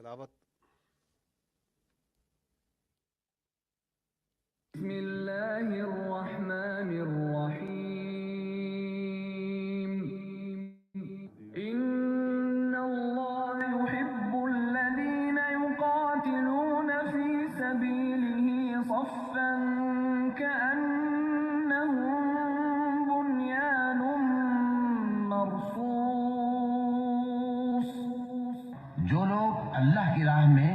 तिलावत बिस्मिल्लाहिर्रहमानिर्रहीम इन्नल्लाह युहिब्बुल्लज़ीना युक़ातिलूना फ़ी सबीलिही सफ़्फ़न कअन्नहुम बुन्यानुम मरसूस। जो लोग अल्लाह की राह में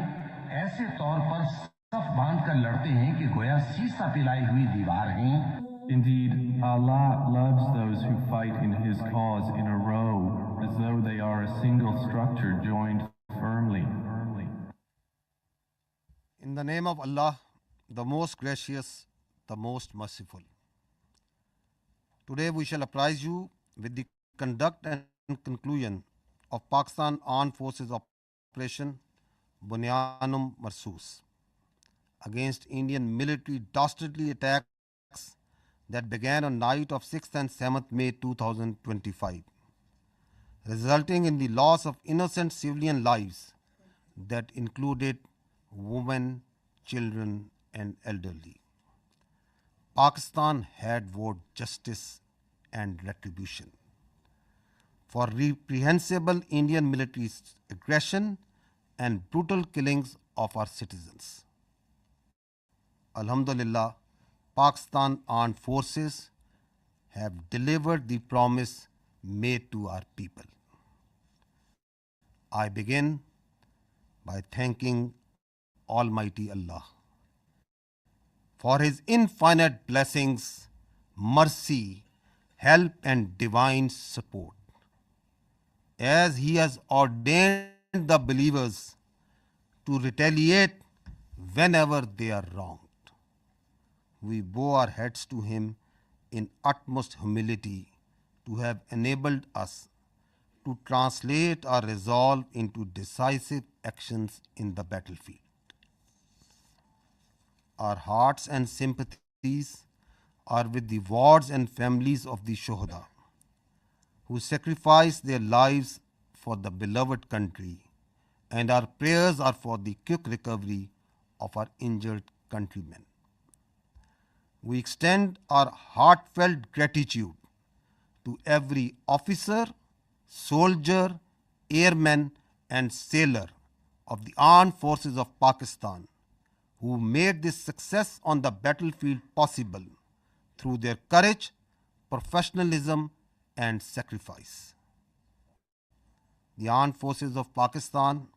ऐसे तौर पर सफ बांधकर लड़ते हैं कि गोया सीसा पिलाई हुई दीवार हैं। Indeed, Allah loves those who fight in His cause in a row, as though they are a single structure joined firmly. In the name of Allah, the most gracious, the most merciful. Today we shall apprise you with the conduct and conclusion of Pakistan Armed Forces Operation Bunyanum Marsus against Indian military dastardly attacks that began on night of 6th and 7th May 2025, resulting in the loss of innocent civilian lives that included women, children and elderly. Pakistan had vowed justice and retribution for reprehensible Indian military aggression and brutal killings of our citizens. Alhamdulillah, Pakistan Armed Forces have delivered the promise made to our people. I begin by thanking Almighty Allah for His infinite blessings, mercy, help and divine support, as He has ordained the believers to retaliate whenever they are wronged. We bow our heads to Him in utmost humility to have enabled us to translate our resolve into decisive actions in the battlefield. Our hearts and sympathies are with the wards and families of the Shuhada who sacrificed their lives for the beloved country, and our prayers are for the quick recovery of our injured countrymen. We extend our heartfelt gratitude to every officer, soldier, airman and sailor of the Armed Forces of Pakistan who made this success on the battlefield possible through their courage, professionalism and sacrifice. The Armed Forces of Pakistan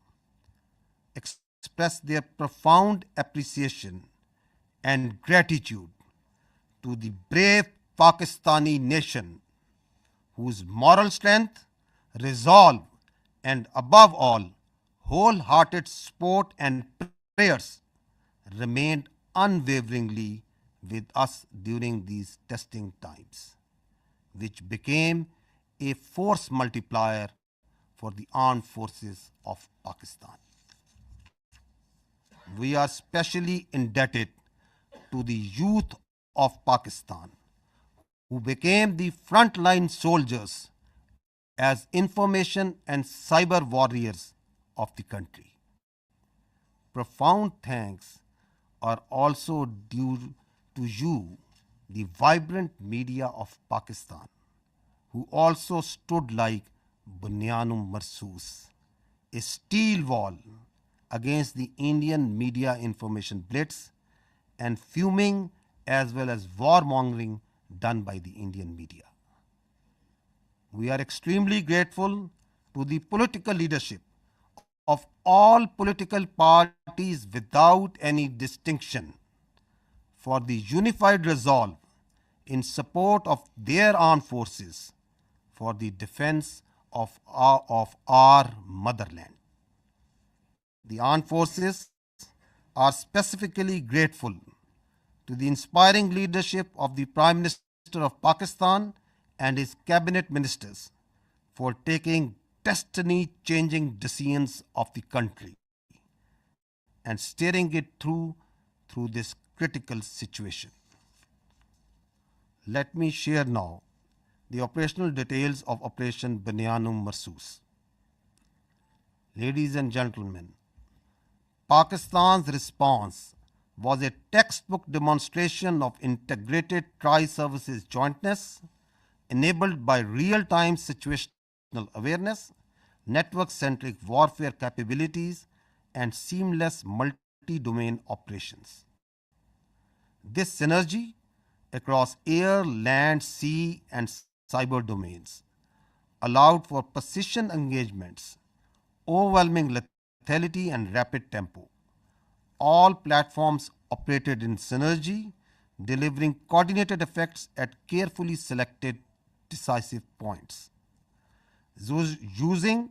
express their profound appreciation and gratitude to the brave Pakistani nation whose moral strength, resolve and above all wholehearted support and prayers remained unwaveringly with us during these testing times, which became a force multiplier for the armed forces of Pakistan. We are specially indebted to the youth of Pakistan who became the frontline soldiers as information and cyber warriors of the country. Profound thanks are also due to you, the vibrant media of Pakistan, who also stood like Bunyanum Marsus, a steel wall against the Indian media information blitz and fuming as well as warmongering done by the Indian media. We are extremely grateful to the political leadership of all political parties without any distinction for the unified resolve in support of their armed forces for the defense of our motherland. The armed forces are specifically grateful to the inspiring leadership of the Prime Minister of Pakistan and his cabinet ministers for taking destiny-changing decisions of the country and steering it through this critical situation. Let me share now the operational details of Operation Bunyanum Marsus. Ladies and gentlemen, Pakistan's response was a textbook demonstration of integrated tri-services jointness enabled by real-time situational awareness, network-centric warfare capabilities, and seamless multi-domain operations. This synergy across air, land, sea, and cyber domains allowed for precision engagements, overwhelming lethality, and rapid tempo. All platforms operated in synergy, delivering coordinated effects at carefully selected decisive points. Using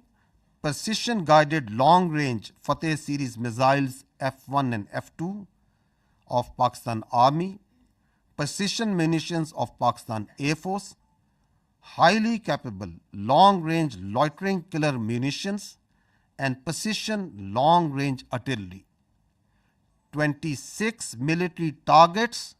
precision guided long range Fateh series missiles F1 and F2 of Pakistan Army, precision munitions of Pakistan Air Force, highly capable long range loitering killer munitions, and precision long range artillery. 26 military targets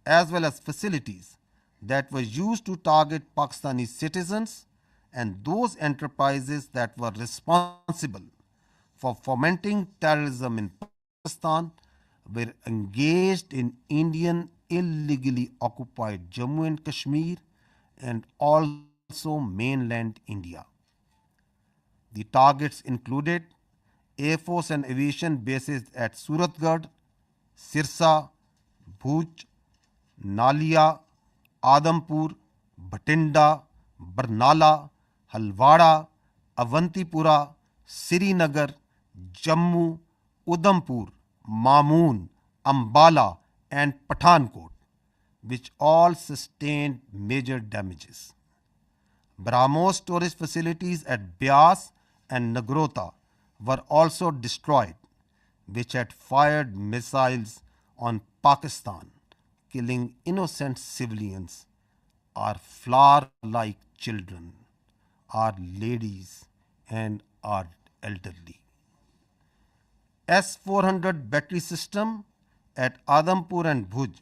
as well as facilities that were used to target Pakistani citizens and those enterprises that were responsible for fomenting terrorism in Pakistan were engaged in Indian illegally occupied Jammu and Kashmir and also mainland India. The targets included Air Force and aviation bases at Suratgarh, Sirsa, Bhuj, Nalia, Adampur, Bhatinda, Barnala, Halwara, Avantipura, Srinagar, Jammu, Udhampur, Mamoon, Ambala, and Pathankot, which all sustained major damages. BrahMos storage facilities at Beas and Nagrota were also destroyed, which had fired missiles on Pakistan, killing innocent civilians, our flower-like children, our ladies, and our elderly. S-400 battery system at Adampur and Bhuj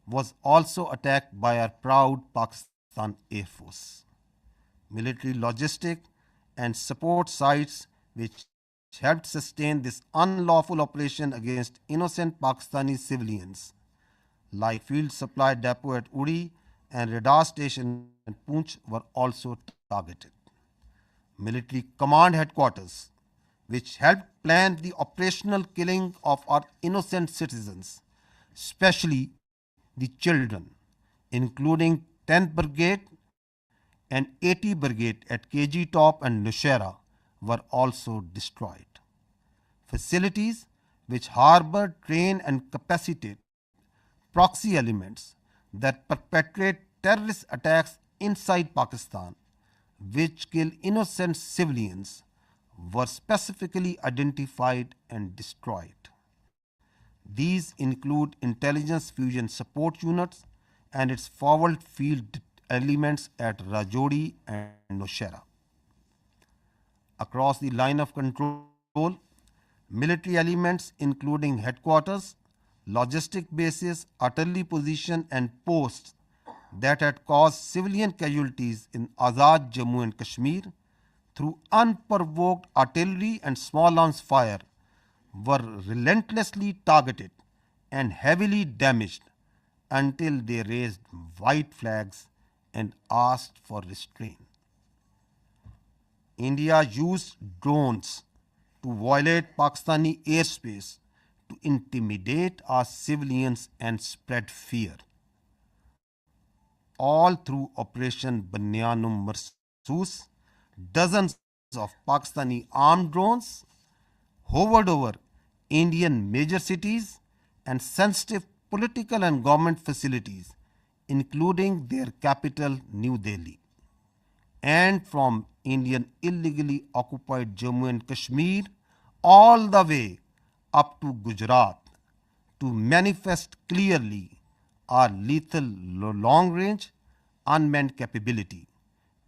was also attacked by our proud Pakistan Air Force. Military logistic and support sites which helped sustain this unlawful operation against innocent Pakistani civilians, like field supply depot at Uri and radar station at Poonch, were also targeted. Military command headquarters, which helped plan the operational killing of our innocent citizens, especially the children, including 10th Brigade and 80 Brigade at KG Top and Nushaira, were also destroyed. Facilities which harbor, train, and capacitate proxy elements that perpetrate terrorist attacks inside Pakistan, which kill innocent civilians, were specifically identified and destroyed. These include intelligence fusion support units and its forward field elements at Rajouri and Nushaira. Across the line of control, military elements including headquarters, logistic bases, artillery position, and posts that had caused civilian casualties in Azad Jammu and Kashmir through unprovoked artillery and small arms fire were relentlessly targeted and heavily damaged until they raised white flags and asked for restraint. India used drones to violate Pakistani airspace to intimidate our civilians and spread fear. All through Operation Banyanum Marsoos, dozens of Pakistani armed drones hovered over Indian major cities and sensitive political and government facilities, including their capital, New Delhi. And from Indian illegally occupied Jammu and Kashmir all the way up to Gujarat to manifest clearly our lethal long-range unmanned capability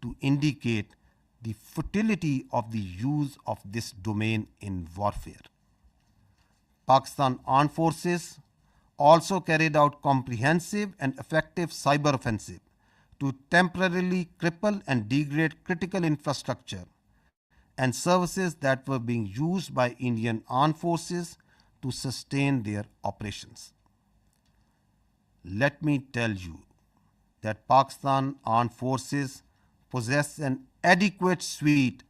to indicate the futility of the use of this domain in warfare. Pakistan Armed Forces also carried out comprehensive and effective cyber offensive to temporarily cripple and degrade critical infrastructure and services that were being used by Indian armed forces to sustain their operations. Let me tell you that Pakistan armed forces possess an adequate suite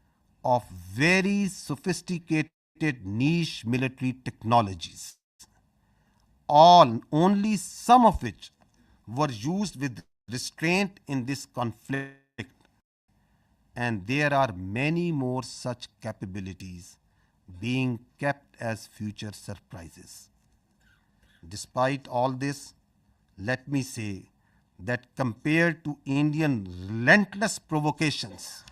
of very sophisticated niche military technologies, only some of which were used with restraint in this conflict, and there are many more such capabilities being kept as future surprises. Despite all this, let me say that compared to Indian relentless provocations,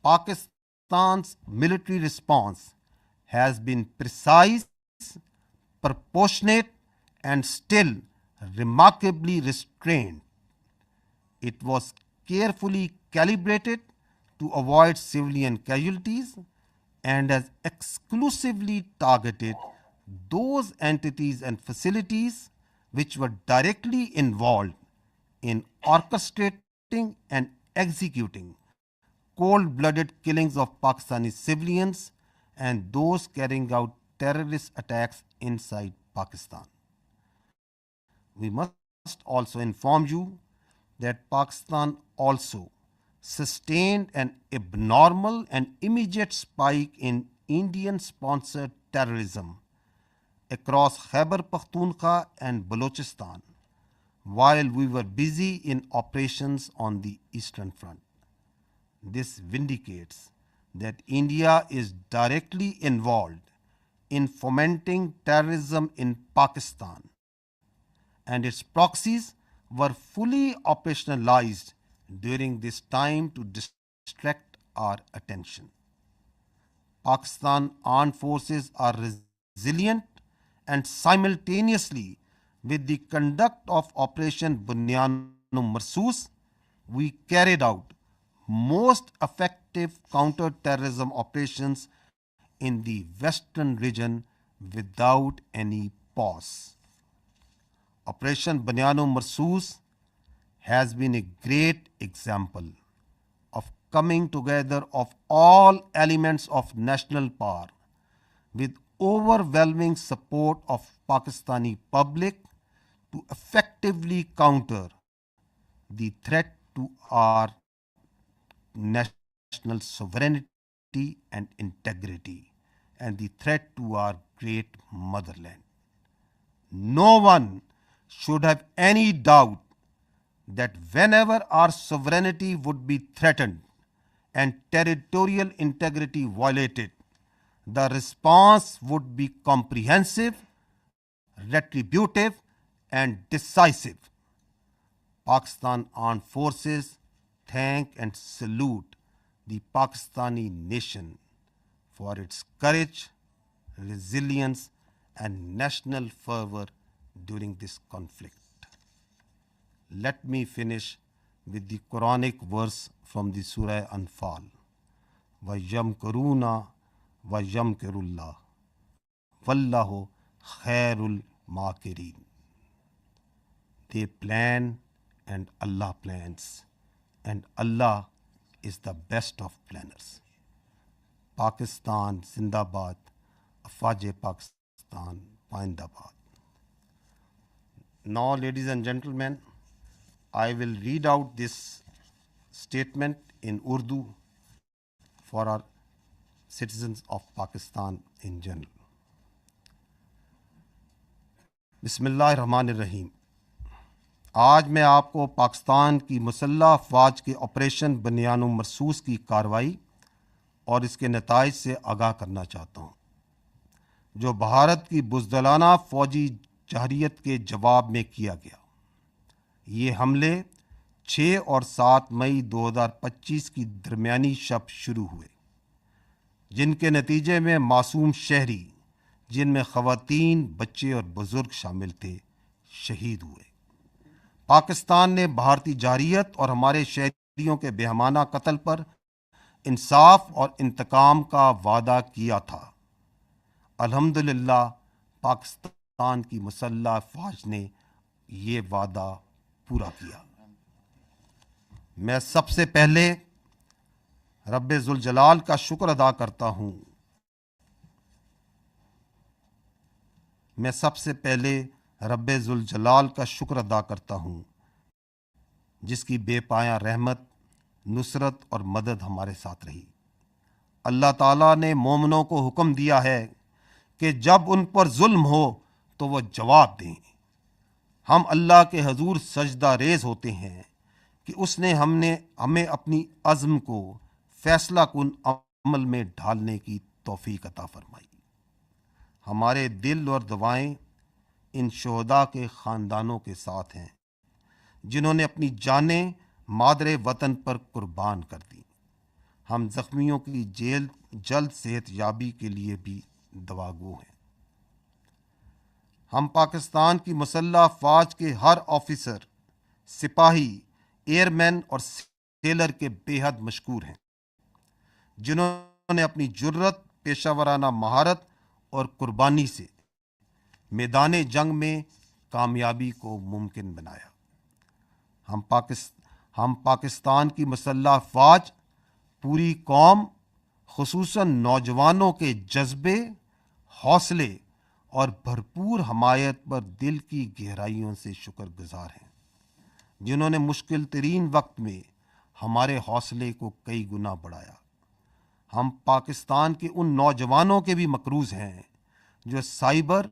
Pakistan's military response has been precise, proportionate, and still remarkably restrained. It was carefully calibrated to avoid civilian casualties and has exclusively targeted those entities and facilities which were directly involved in orchestrating and executing cold-blooded killings of Pakistani civilians and those carrying out terrorist attacks inside Pakistan. We must also inform you that Pakistan also sustained an abnormal and immediate spike in Indian-sponsored terrorism across Khyber Pakhtunkhwa and Balochistan while we were busy in operations on the Eastern Front. This vindicates that India is directly involved in fomenting terrorism in Pakistan, and its proxies were fully operationalized during this time to distract our attention. Pakistan armed forces are resilient, and simultaneously with the conduct of Operation Bunyanum Marsoos, we carried out most effective counter-terrorism operations in the western region without any pause. Operation Bunyanum Marsoos has been a great example of coming together of all elements of national power with overwhelming support of Pakistani public to effectively counter the threat to our national sovereignty and integrity and the threat to our great motherland. No one should have any doubt that whenever our sovereignty would be threatened and territorial integrity violated, the response would be comprehensive, retributive, and decisive. Pakistan Armed Forces thank and salute the Pakistani nation for its courage, resilience, and national fervor during this conflict. Let me finish with the Quranic verse from the Surah Anfal. وَيَمْكُرُونَ وَيَمْكُرُ اللَّهُ وَاللَّهُ خَيْرُ الْمَاكِرِينَ. They plan and Allah plans, and Allah is the best of planners. Pakistan Zindabad, Afaj Pakistan, Paindabad. Now, ladies and gentlemen, I will read out this statement in Urdu for our citizens of Pakistan in general. बिस्मिल्लाहिर्रहमानिर्रहीम। आज मैं आपको पाकिस्तान की मुसल्लह अफवाज के operation बुनियानुम मरसूस की कार्रवाई और इसके नताइज से आगाह करना चाहता हूँ, जो भारत की बुज़दिलाना फ़ौजी जहरियत के जवाब में किया गया। ये हमले 6 और 7 मई 2025 की दरमियानी शब शुरू हुए, जिनके नतीजे में मासूम शहरी, जिनमें ख़वातीन, बच्चे और बुज़ुर्ग शामिल थे, शहीद हुए। पाकिस्तान ने भारतीय जहरियत और हमारे शहरियों के बेहमाना कत्ल पर इंसाफ और इंतकाम का वादा किया था। अल्हम्दुलिल्लाह पाकिस्तान की मुसल्लह अफ़वाज ने ये वादा पूरा किया। मैं सबसे पहले رب ذوالجلال کا شکر ادا کرتا ہوں۔ میں سب سے پہلے رب ذوالجلال کا شکر ادا کرتا ہوں جس کی بے پایاں رحمت، نصرت اور مدد ہمارے ساتھ رہی۔ اللہ تعالیٰ نے مومنوں کو حکم دیا ہے کہ جب ان پر ظلم ہو تو وہ جواب دیں۔ ہم اللہ کے حضور سجدہ ریز ہوتے ہیں کہ اس نے ہمیں اپنی عزم کو فیصلہ کن عمل میں ڈھالنے کی توفیق عطا فرمائی۔ ہمارے دل اور دعائیں ان شہداء کے خاندانوں کے ساتھ ہیں جنہوں نے اپنی جانیں مادر وطن پر قربان کر دیں۔ ہم زخمیوں کی جلد صحت یابی کے لیے بھی دعا گو ہیں۔ ہم پاکستان کی مسلح افواج کے ہر آفیسر، سپاہی، ایئر مین اور سیلر کے بے حد مشکور ہیں جنہوں نے اپنی جرت، پیشہ ورانہ مہارت اور قربانی سے میدان جنگ میں کامیابی کو ممکن بنایا۔ ہم پاکستان کی مسلح افواج پوری قوم، خصوصاً نوجوانوں کے جذبے، حوصلے اور بھرپور حمایت پر دل کی گہرائیوں سے شکر گزار ہیں، جنہوں نے مشکل ترین وقت میں ہمارے حوصلے کو کئی گنا بڑھایا۔ ہم پاکستان کے ان نوجوانوں کے بھی مقروض ہیں جو سائبر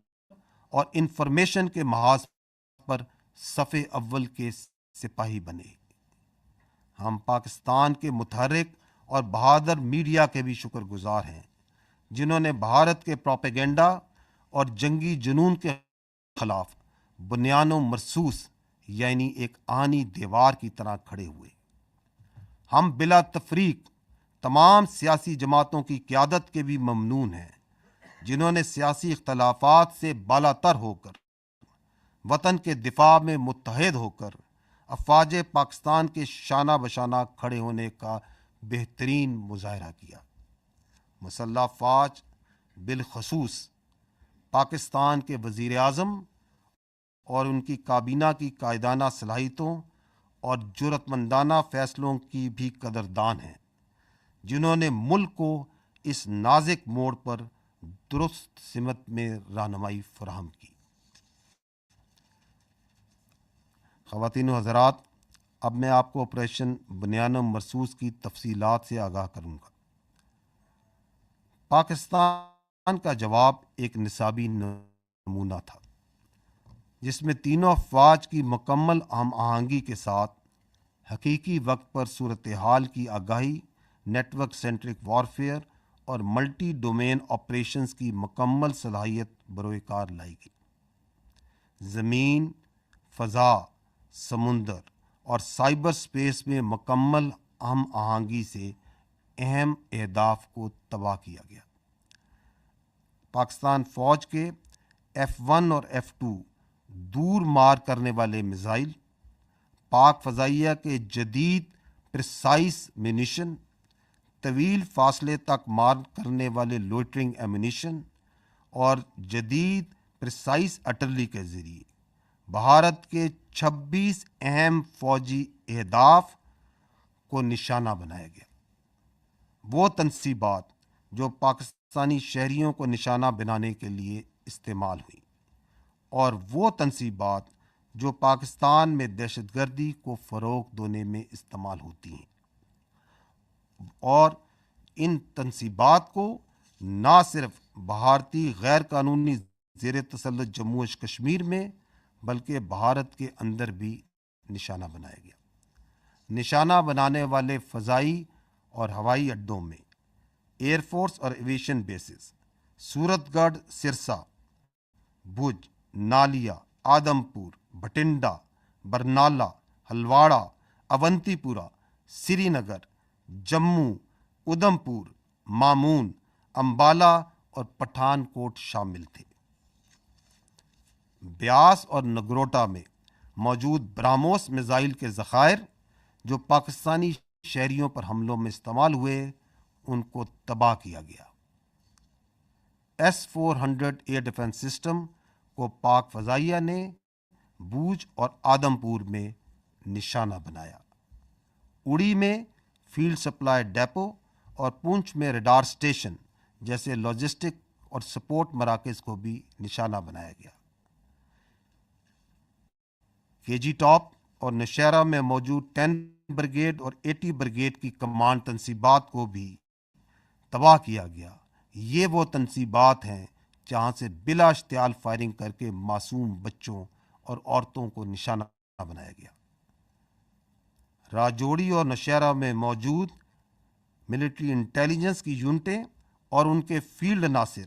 اور انفارمیشن کے محاذ پر صف اول کے سپاہی بنے۔ ہم پاکستان کے متحرک اور بہادر میڈیا کے بھی شکر گزار ہیں جنہوں نے بھارت کے پروپیگنڈا اور جنگی جنون کے خلاف بنیان و مرصوص یعنی ایک آہنی دیوار کی طرح کھڑے ہوئے۔ ہم بلا تفریق تمام سیاسی جماعتوں کی قیادت کے بھی ممنون ہیں جنہوں نے سیاسی اختلافات سے بالاتر ہو کر وطن کے دفاع میں متحد ہو کر افواج پاکستان کے شانہ بشانہ کھڑے ہونے کا بہترین مظاہرہ کیا۔ مسلح افواج بالخصوص پاکستان کے وزیر اعظم اور ان کی کابینہ کی قائدانہ صلاحیتوں اور جرأت مندانہ فیصلوں کی بھی قدردان ہیں جنہوں نے ملک کو اس نازک موڑ پر درست سمت میں رہنمائی فراہم کی۔ خواتین و حضرات، اب میں آپ کو آپریشن بنیان و مرصوص کی تفصیلات سے آگاہ کروں گا۔ پاکستان کا جواب ایک نصابی نمونہ تھا جس میں تینوں افواج کی مکمل ہم آہنگی کے ساتھ حقیقی وقت پر صورتحال کی آگاہی، نیٹ ورک سینٹرک وارفیئر اور ملٹی ڈومین آپریشنز کی مکمل صلاحیت بروئے کار لائی گئی۔ زمین، فضا، سمندر اور سائبر سپیس میں مکمل ہم آہنگی سے اہم اہداف کو تباہ کیا گیا۔ پاکستان فوج کے F-1 اور F-2 دور مار کرنے والے میزائل، پاک فضائیہ کے جدید پریسائز میونیشن، طویل فاصلے تک مار کرنے والے لوئٹرنگ ایمونیشن اور جدید پریسائز آرٹلری کے ذریعے بھارت کے 26 اہم فوجی اہداف کو نشانہ بنایا گیا۔ وہ تنصیبات جو پاکستانی شہریوں کو نشانہ بنانے کے لیے استعمال ہوئیں اور وہ تنصیبات جو پاکستان میں دہشت گردی کو فروغ دینے میں استعمال ہوتی ہیں، اور ان تنصیبات کو نہ صرف بھارتی غیر قانونی زیر تسلط جموں و کشمیر میں بلکہ بھارت کے اندر بھی نشانہ بنایا گیا۔ نشانہ بنانے والے فضائی اور ہوائی اڈوں میں ایئر فورس اور ایویشن بیسز سورت گڑھ، سرسا، بھوج، نالیا، آدم پور، بھٹنڈا، برنالہ، ہلواڑہ، اونتی پورہ، سری نگر، جموں، ادھم پور، مامون، امبالہ اور پٹھان کوٹ شامل تھے۔ بیاس اور نگروٹا میں موجود براموس میزائل کے ذخائر جو پاکستانی شہریوں پر حملوں میں استعمال ہوئے ان کو تباہ کیا گیا۔ S-400 ایئر ڈیفنس سسٹم کو پاک فضائیہ نے بوج اور آدم پور میں نشانہ بنایا۔ اڑی میں فیلڈ سپلائی ڈیپو اور پونچھ میں ریڈار اسٹیشن جیسے لاجسٹک اور سپورٹ مراکز کو بھی نشانہ بنایا گیا۔ کے جی ٹاپ اور نوشہرہ میں موجود 10 بریگیڈ اور 80 بریگیڈ کی کمانڈ تنصیبات کو بھی تباہ کیا گیا۔ یہ وہ تنصیبات ہیں جہاں سے بلا اشتعال فائرنگ کر کے معصوم بچوں اور عورتوں کو نشانہ بنایا گیا۔ راجوڑی اور نوشہرہ میں موجود ملٹری انٹیلیجنس کی یونٹیں اور ان کے فیلڈ عناصر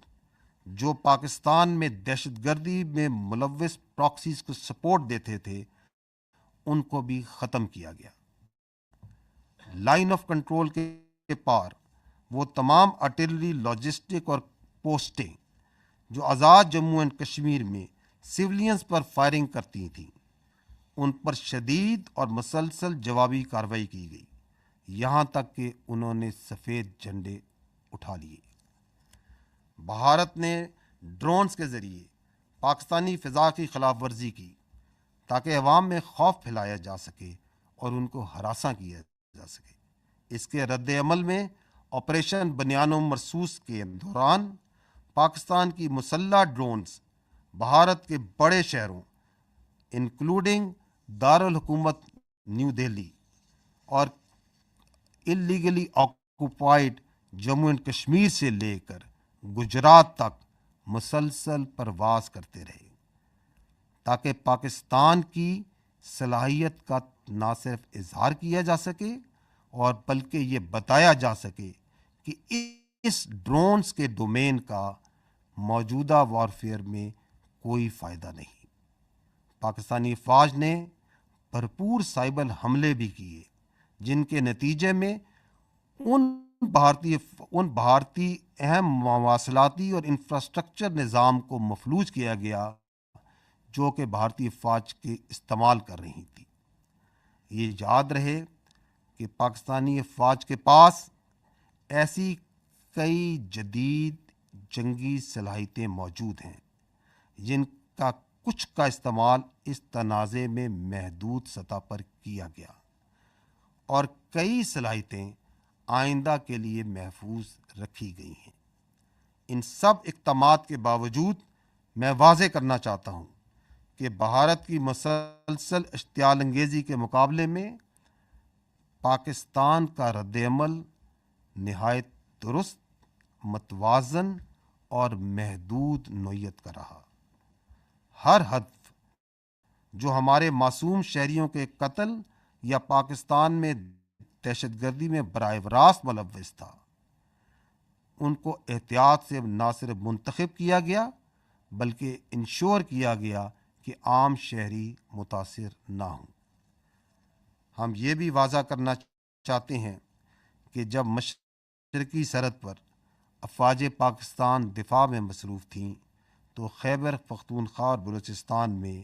جو پاکستان میں دہشت گردی میں ملوث پراکسیز کو سپورٹ دیتے تھے، ان کو بھی ختم کیا گیا۔ لائن آف کنٹرول کے پار وہ تمام آرٹلری، لاجسٹک اور پوسٹیں جو آزاد جموں اینڈ کشمیر میں سولینز پر فائرنگ کرتی تھیں، ان پر شدید اور مسلسل جوابی کارروائی کی گئی، یہاں تک کہ انہوں نے سفید جھنڈے اٹھا لیے۔ بھارت نے ڈرونز کے ذریعے پاکستانی فضا کی خلاف ورزی کی تاکہ عوام میں خوف پھیلایا جا سکے اور ان کو ہراساں کیا جا سکے۔ اس کے رد عمل میں آپریشن بنیان و مرصوص کے دوران پاکستان کی مسلح ڈرونز بھارت کے بڑے شہروں انکلوڈنگ دارالحکومت نیو دہلی اور illegally occupied Jammu and Kashmir سے لے کر گجرات تک مسلسل پرواز کرتے رہے، تاکہ پاکستان کی صلاحیت کا نہ صرف اظہار کیا جا سکے اور بلکہ یہ بتایا جا سکے کہ اس ڈرونز کے ڈومین کا موجودہ وارفیئر میں کوئی فائدہ نہیں۔ پاکستانی فوج نے بھرپور سائبر حملے بھی کیے، جن کے نتیجے میں ان بھارتی اہم مواصلاتی اور انفراسٹرکچر نظام کو مفلوج کیا گیا جو کہ بھارتی فوج کے استعمال کر رہی تھی۔ یہ یاد رہے کہ پاکستانی فوج کے پاس ایسی کئی جدید جنگی صلاحیتیں موجود ہیں جن کا کچھ کا استعمال اس تنازع میں محدود سطح پر کیا گیا، اور کئی صلاحیتیں آئندہ کے لیے محفوظ رکھی گئی ہیں۔ ان سب اقدامات کے باوجود میں واضح کرنا چاہتا ہوں کہ بھارت کی مسلسل اشتعال انگیزی کے مقابلے میں پاکستان کا رد عمل نہایت درست، متوازن اور محدود نوعیت کا رہا۔ ہر ہدف جو ہمارے معصوم شہریوں کے قتل یا پاکستان میں دہشت گردی میں براہ راست ملوث تھا، ان کو احتیاط سے نہ صرف منتخب کیا گیا بلکہ انشور کیا گیا کہ عام شہری متاثر نہ ہوں۔ ہم یہ بھی واضح کرنا چاہتے ہیں کہ جب مشرقی سرحد پر افواج پاکستان دفاع میں مصروف تھیں تو خیبر پختونخوا اور بلوچستان میں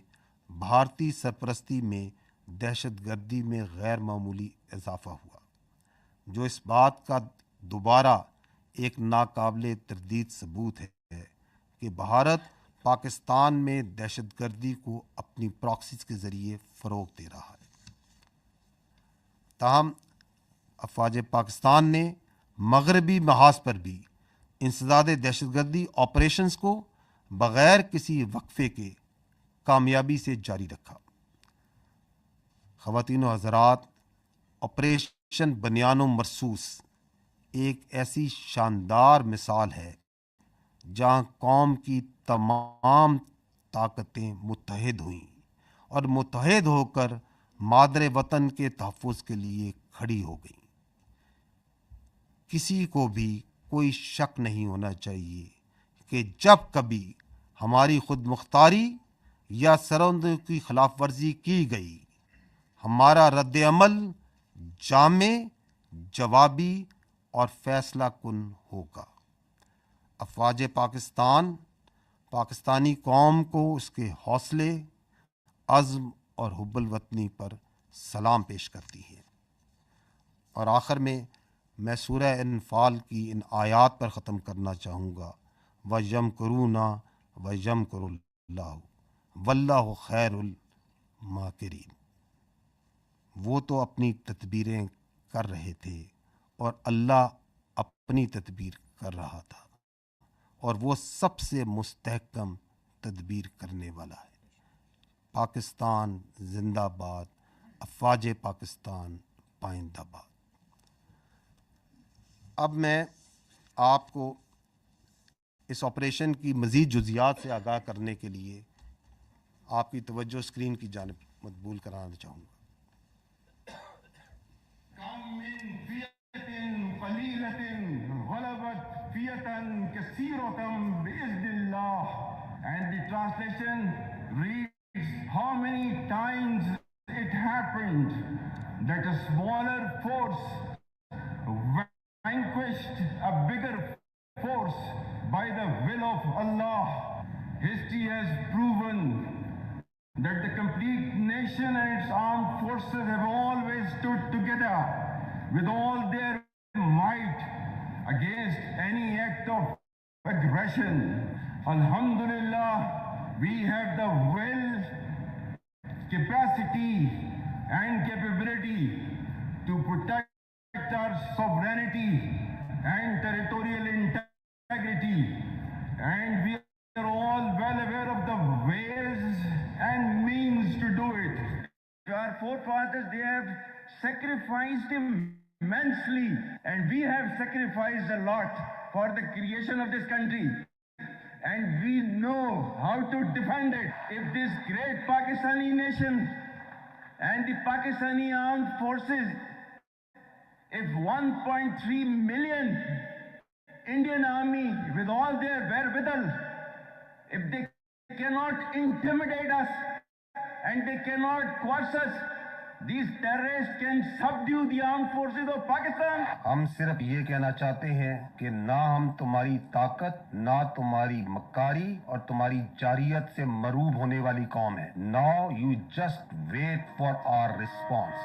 بھارتی سرپرستی میں دہشت گردی میں غیر معمولی اضافہ ہوا، جو اس بات کا دوبارہ ایک ناقابل تردید ثبوت ہے کہ بھارت پاکستان میں دہشت گردی کو اپنی پراکسیز کے ذریعے فروغ دے رہا ہے۔ تاہم افواج پاکستان نے مغربی محاذ پر بھی انسداد دہشت گردی آپریشنز کو بغیر کسی وقفے کے کامیابی سے جاری رکھا۔ خواتین و حضرات، آپریشن بنیان و مرصوص ایک ایسی شاندار مثال ہے جہاں قوم کی تمام طاقتیں متحد ہوئیں اور متحد ہو کر مادر وطن کے تحفظ کے لیے کھڑی ہو گئیں۔ کسی کو بھی کوئی شک نہیں ہونا چاہیے کہ جب کبھی ہماری خود مختاری یا سرحدوں کی خلاف ورزی کی گئی، ہمارا رد عمل جامع، جوابی اور فیصلہ کن ہوگا۔ افواج پاکستان پاکستانی قوم کو اس کے حوصلے، عزم اور حب الوطنی پر سلام پیش کرتی ہے۔ اور آخر میں سورہ انفال کی ان آیات پر ختم کرنا چاہوں گا، وَيَمْكُرُونَ وَيَمْكُرُ اللَّهُ وَاللَّهُ خَيْرُ الْمَاكِرِينَ۔ وہ تو اپنی تدبیریں کر رہے تھے اور اللہ اپنی تدبیر کر رہا تھا اور وہ سب سے مستحکم تدبیر کرنے والا ہے. پاکستان زندہ باد، افواج پاکستان پائندہ باد. اب میں آپ کو اس آپریشن کی مزید جزیات سے آگاہ کرنے کے لیے آپ کی توجہ اسکرین کی جانب مقبول کرانا چاہوں گا. And the translation reads, how many times it happened that a smaller force vanquished a bigger force by the will of Allah. History has proven that the complete nation and its armed forces have always stood together with all their might against any act of aggression. Alhamdulillah, we have the will, capacity and capability to protect our sovereignty and territorial integrity, and we are all well aware of the ways and means to do it. Our forefathers, they have sacrificed immensely, and we have sacrificed a lot for the creation of this country. And we know how to defend it. If this great Pakistani nation and the Pakistani armed forces, if 1.3 million Indian army with all their wherewithal, if they cannot intimidate us and they cannot coerce us, these terrorists can subdue the armed forces of Pakistan. ہم صرف یہ کہنا چاہتے ہیں کہ نہ ہم تمہاری طاقت، نہ تمہاری مکاری اور تمہاری جارحیت سے مروب ہونے والی قوم ہے. Now you just wait for our response.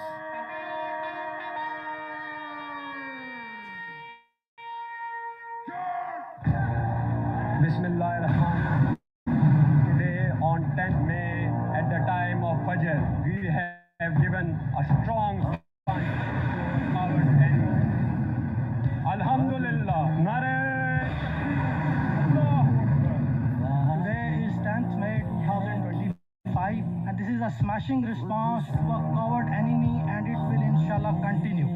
Bismillah ar-Rahman. Today on 10th May at the time of Fajr, we have given a strong punch to our enemy. Alhamdulillah. Today is 10th May 2025 and this is a smashing response to a coward enemy and it will inshallah continue.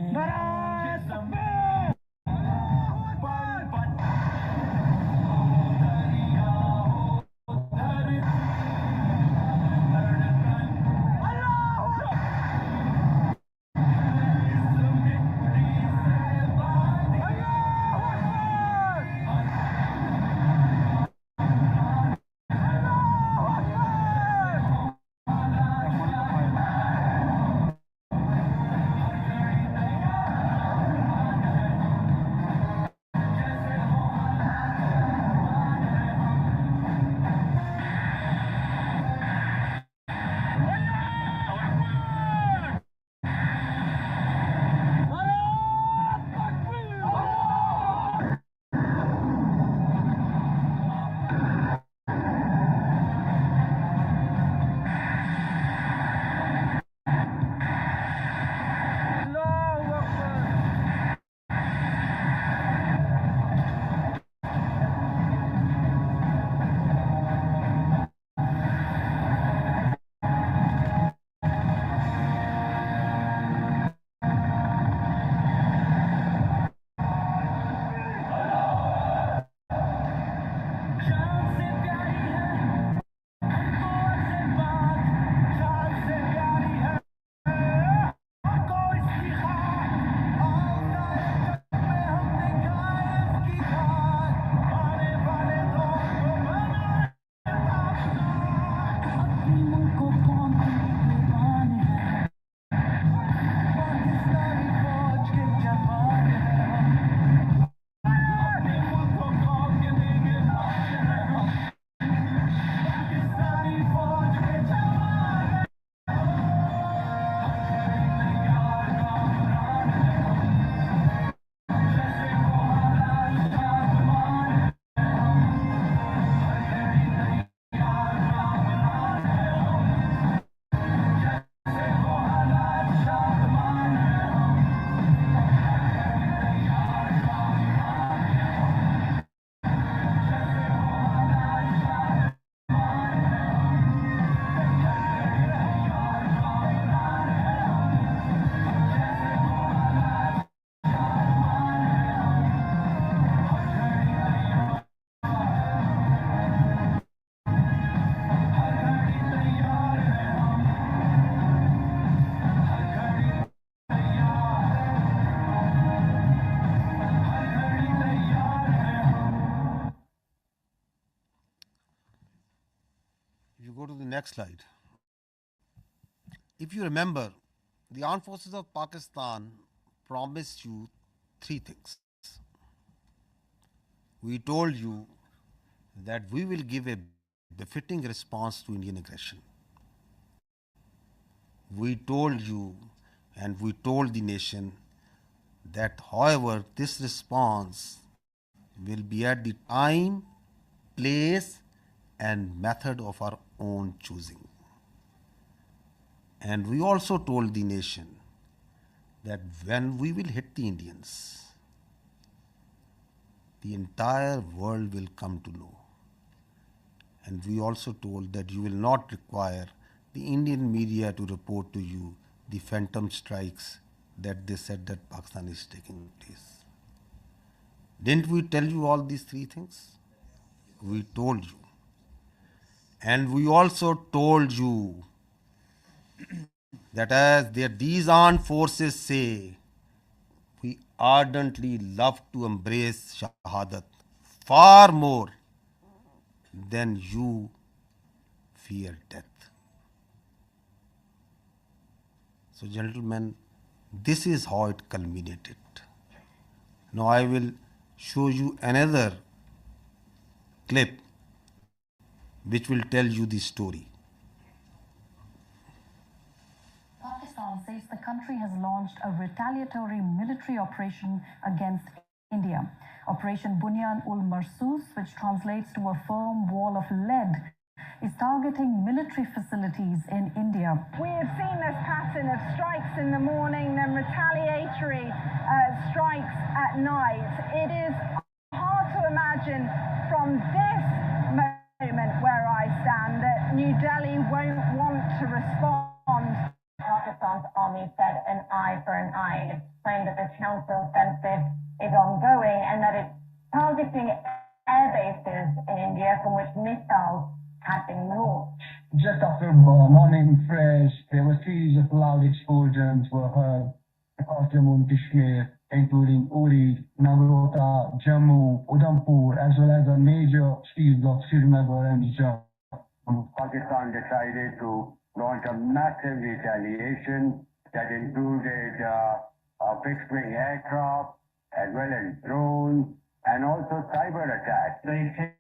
next slide. If you remember, the armed forces of Pakistan promised you three things. We told you that we will give a befitting response to Indian aggression. We told you and we told the nation that, however, this response will be at the time, place, and method of our own choosing. And we also told the nation that when we will hit the Indians, the entire world will come to know. And we also told that you will not require the Indian media to report to you the phantom strikes that they said that Pakistan is taking place. Didn't we tell you all these three things? We told you. And we also told you that as these armed forces say, we ardently love to embrace Shahadat far more than you fear death. So, gentlemen, this is how it culminated. Now I will show you another clip which will tell you the story. Pakistan says the country has launched a retaliatory military operation against India. Operation Bunyan-ul-Marsus, which translates to a firm wall of lead, is targeting military facilities in India. We have seen this pattern of strikes in the morning, then retaliatory strikes at night. It is hard to imagine from this moment where I stand that New Delhi won't want to respond. Pakistan's army said an eye for an eye. It's saying that the counter-offensive is ongoing and that it's targeting air bases in India from which missiles had been launched. Just after morning fresh, there were series of loud explosions were heard across Jammu and Kashmir, including Uri, Nagarota, Jammu, Udhampur, as well as a major cities of Srinagar and Jammu. Pakistan decided to launch a massive retaliation that included fixed-wing aircraft, as well as drones, and also cyber attacks. They hit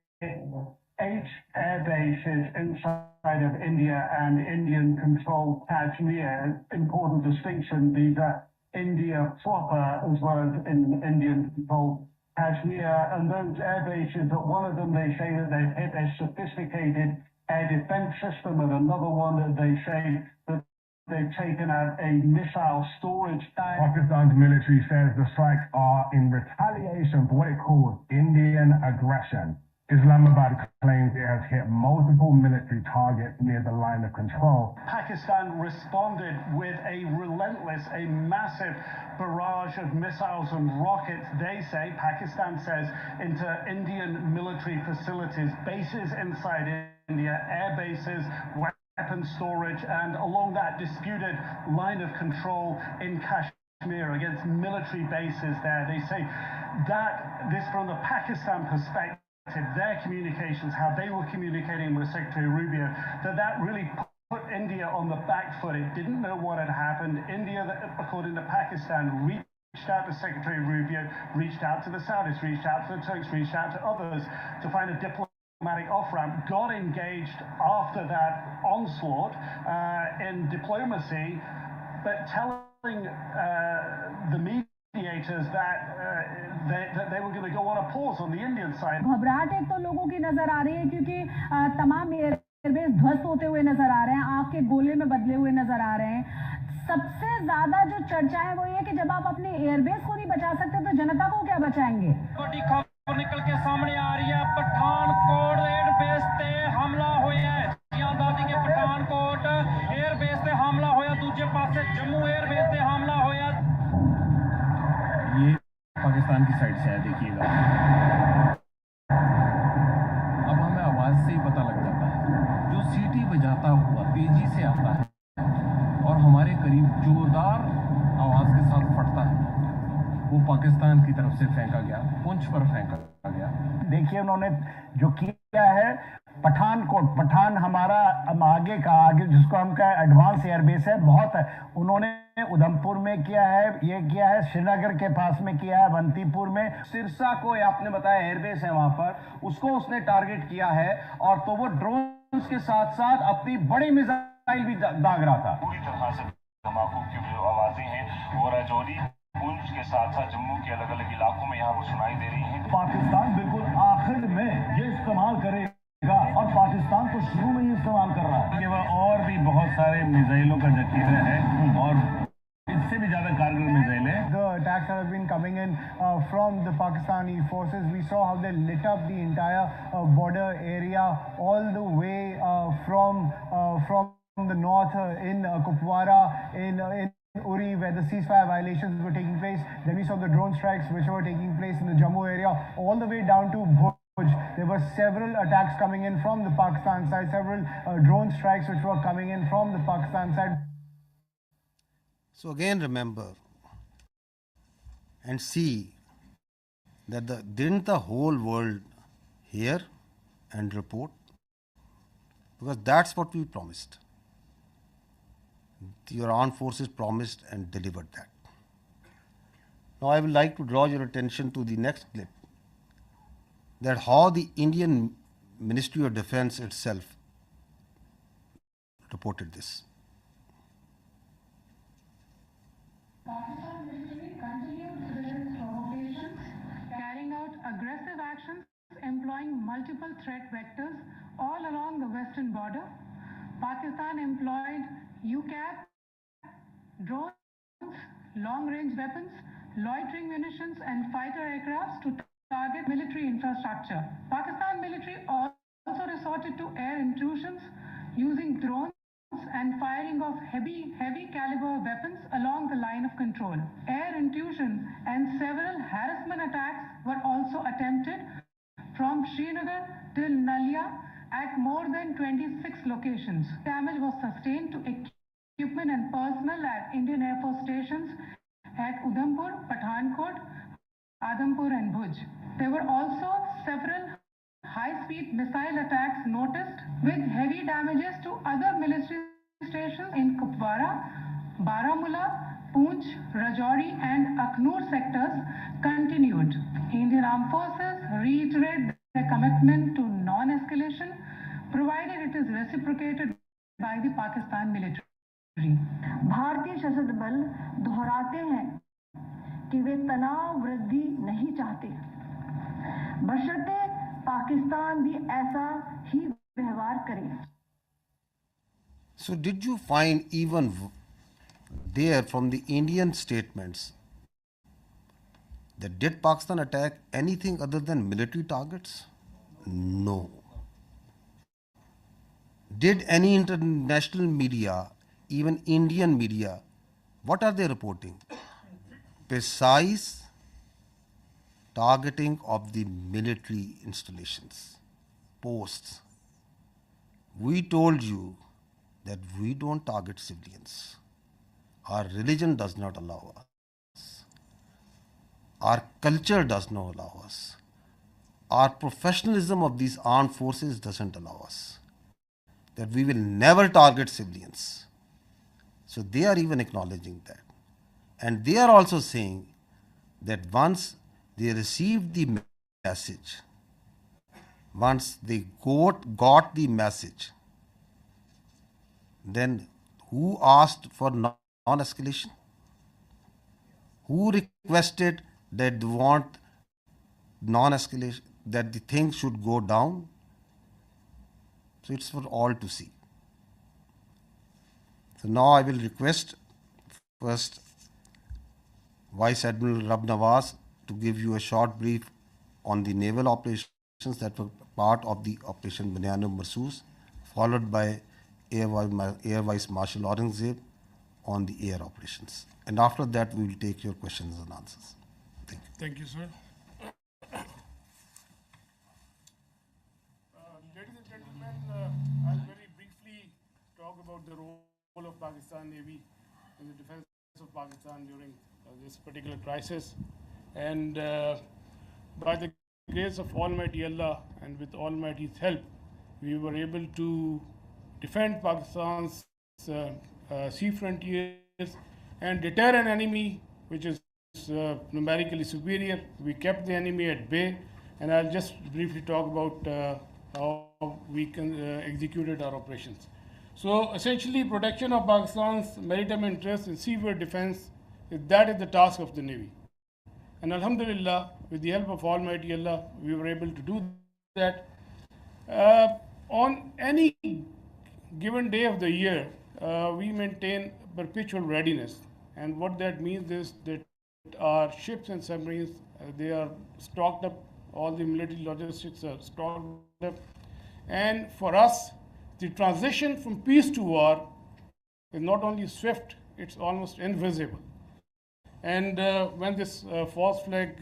8 air bases inside of India and Indian-controlled Kashmir. Important distinction, these are India proper as well as in Indian-controlled Kashmir. And those air bases, one of them they say that they've hit a sophisticated air defense system, and another one that they say that they've taken out a missile storage tank. Pakistan's military says the strikes are in retaliation for what it calls Indian aggression. Islamabad claims it has hit multiple military targets near the line of control. Pakistan responded with a relentless, a massive barrage of missiles and rockets, they say, Pakistan says, into Indian military facilities, bases inside India, air bases, weapons storage, and along that disputed line of control in Kashmir against military bases there. They say that this, from the Pakistan perspective, their communications, how they were communicating with Secretary Rubio, that really put India on the back foot. It didn't know what had happened. India, according to Pakistan, reached out to Secretary Rubio, reached out to the Saudis, reached out to the Turks, reached out to others to find a diplomatic off-ramp, got engaged after that onslaught in diplomacy, but telling the mediators that they were going to go on a pause on the Indian side. घबराहट एक तो लोगों की नजर आ रही है क्योंकि तमाम एयरबेस ध्वस्त होते हुए नजर आ रहे हैं, आग के गोले में बदले हुए नजर आ रहे हैं. सबसे ज्यादा जो चर्चा है वो ये कि जब आप अपने एयरबेस को नहीं बचा सकते तो जनता को क्या बचाएंगे. बड़ी खबर निकल के सामने आ रही है. पठानकोट एयरबेस पे हमला होया है. दादी के पठानकोट एयरबेस पे हमला होया. दूसरे पासे जम्मू एयरबेस पे हमला होया. ये पाकिस्तान की साइड से है, देखिएगा. अब हमें आवाज से ही पता लग जाता है. जो सीटी बजाता हुआ तेजी से आता है और हमारे करीब जोरदार आवाज के साथ फटता है, वो पाकिस्तान की तरफ से फेंका गया, पुंछ पर फेंका गया. देखिए उन्होंने जो किया क्या है पठानकोट, पठान हमारा आगे जिसको हम कहें एडवांस एयरबेस है, बहुत है। उन्होंने उधमपुर में किया है, ये किया है श्रीनगर के पास में किया है, बंतीपुर में। सिरसा को आपने बताया एयरबेस है वहां पर, उसको उसने टारगेट किया है, और तो वो ड्रोन के साथ साथ अपनी बड़ी मिसाइल भी दाग रहा था। पूरी तरह से धमाकों की जो आवाजें हैं वो राजौरी पुंछ के साथ साथ जम्मू के अलग अलग इलाकों में यहाँ पर सुनाई दे रही हैं। पाकिस्तान बिल्कुल आखिर में ये इस्तेमाल करेगा, और पाकिस्तान तो शुरू में ही इस्तेमाल कर रहा है। और भी बहुत सारे मिसाइलों का जखीरा है, और इससे भी ज्यादा कारगर मिसाइल है। The attacks that have been coming in from the Pakistani forces, we saw how they lit up the entire border area all the way from the north in Kupwara, in Uri, where the ceasefire violations were taking place. Then we saw the drone strikes which were taking place in the Jammu area, all the way down to Bhoj. There were several attacks coming in from the Pakistan side, several drone strikes which were coming in from the Pakistan side. So again remember and see that didn't the whole world hear and report? Because that's what we promised. Your armed forces promised and delivered that. Now I would like to draw your attention to the next clip, that how the Indian Ministry of Defence itself reported this. Pakistan military continued civilian provocations, carrying out aggressive actions, employing multiple threat vectors all along the western border. Pakistan employed UCAP, drones, long-range weapons, loitering munitions and fighter aircrafts to target military infrastructure. Pakistan military also resorted to air intrusions using drones and firing of heavy caliber weapons along the line of control. Air intrusion and several harassment attacks were also attempted from Srinagar till Nalia at more than 26 locations. Damage was sustained to equipment and personnel at Indian Air Force stations at Udhampur, Pathankot, Adhampur and Bhuj. There were also several high-speed missile attacks noticed with heavy damages to other military stations in Kupwara, Baramulla, Poonch, Rajouri and Aknoor sectors continued. Indian Armed Forces reiterate their commitment to non-escalation, provided it is reciprocated by the Pakistan military. भारतीय सशस्त्र बल दोहराते हैं कि वे तनाव वृद्धि नहीं चाहते, बशर्ते पाकिस्तान भी ऐसा ही व्यवहार करे. So did you find even there from the Indian statements that did Pakistan attack anything other than military targets? No. Did any international media, even Indian media, what are they reporting? Precise targeting of the military installations, posts. We told you that we don't target civilians. Our religion does not allow us. Our culture does not allow us. Our professionalism of these armed forces doesn't allow us. That we will never target civilians. So they are even acknowledging that. And they are also saying that once they received the message, once they got the message, then who asked for non-escalation? Who requested that they want non-escalation, that the things should go down? So it's for all to see. So now I will request first Vice Admiral Rab Nawaz to give you a short brief on the naval operations that were part of the Operation Banyan Marsoos, followed by Air Vice Marshal Aurangzeb on the air operations. And after that, we will take your questions and answers. Thank you. Thank you, sir. Ladies and gentlemen, I'll very briefly talk about the role of Pakistan Navy in the defense of Pakistan during this particular crisis. And by the grace of Almighty Allah and with Almighty's help, we were able to defend Pakistan's sea frontiers and deter an enemy which is numerically superior. We kept the enemy at bay, and I'll just briefly talk about how we executed our operations. So essentially, protection of Pakistan's maritime interests in seaboard defense, that is the task of the Navy. And Alhamdulillah, with the help of Almighty Allah, we were able to do that. On any given day of the year, we maintain perpetual readiness. And what that means is that our ships and submarines, they are stocked up, all the military logistics are stocked up. And for us, the transition from peace to war is not only swift, it's almost invisible. And when this false flag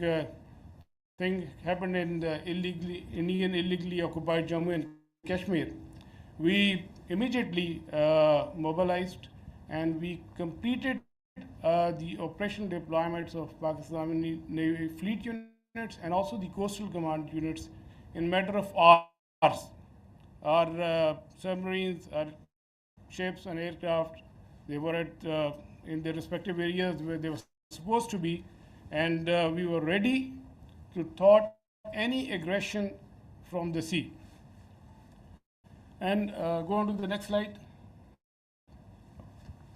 thing happened in the Indian illegally occupied Jammu and Kashmir, we immediately mobilized and we completed the operational deployments of Pakistani Navy fleet units and also the coastal command units in matter of hours. Our submarines, our ships and aircraft, they were at in their respective areas where they were supposed to be, and we were ready to thwart any aggression from the sea. And go on to the next slide.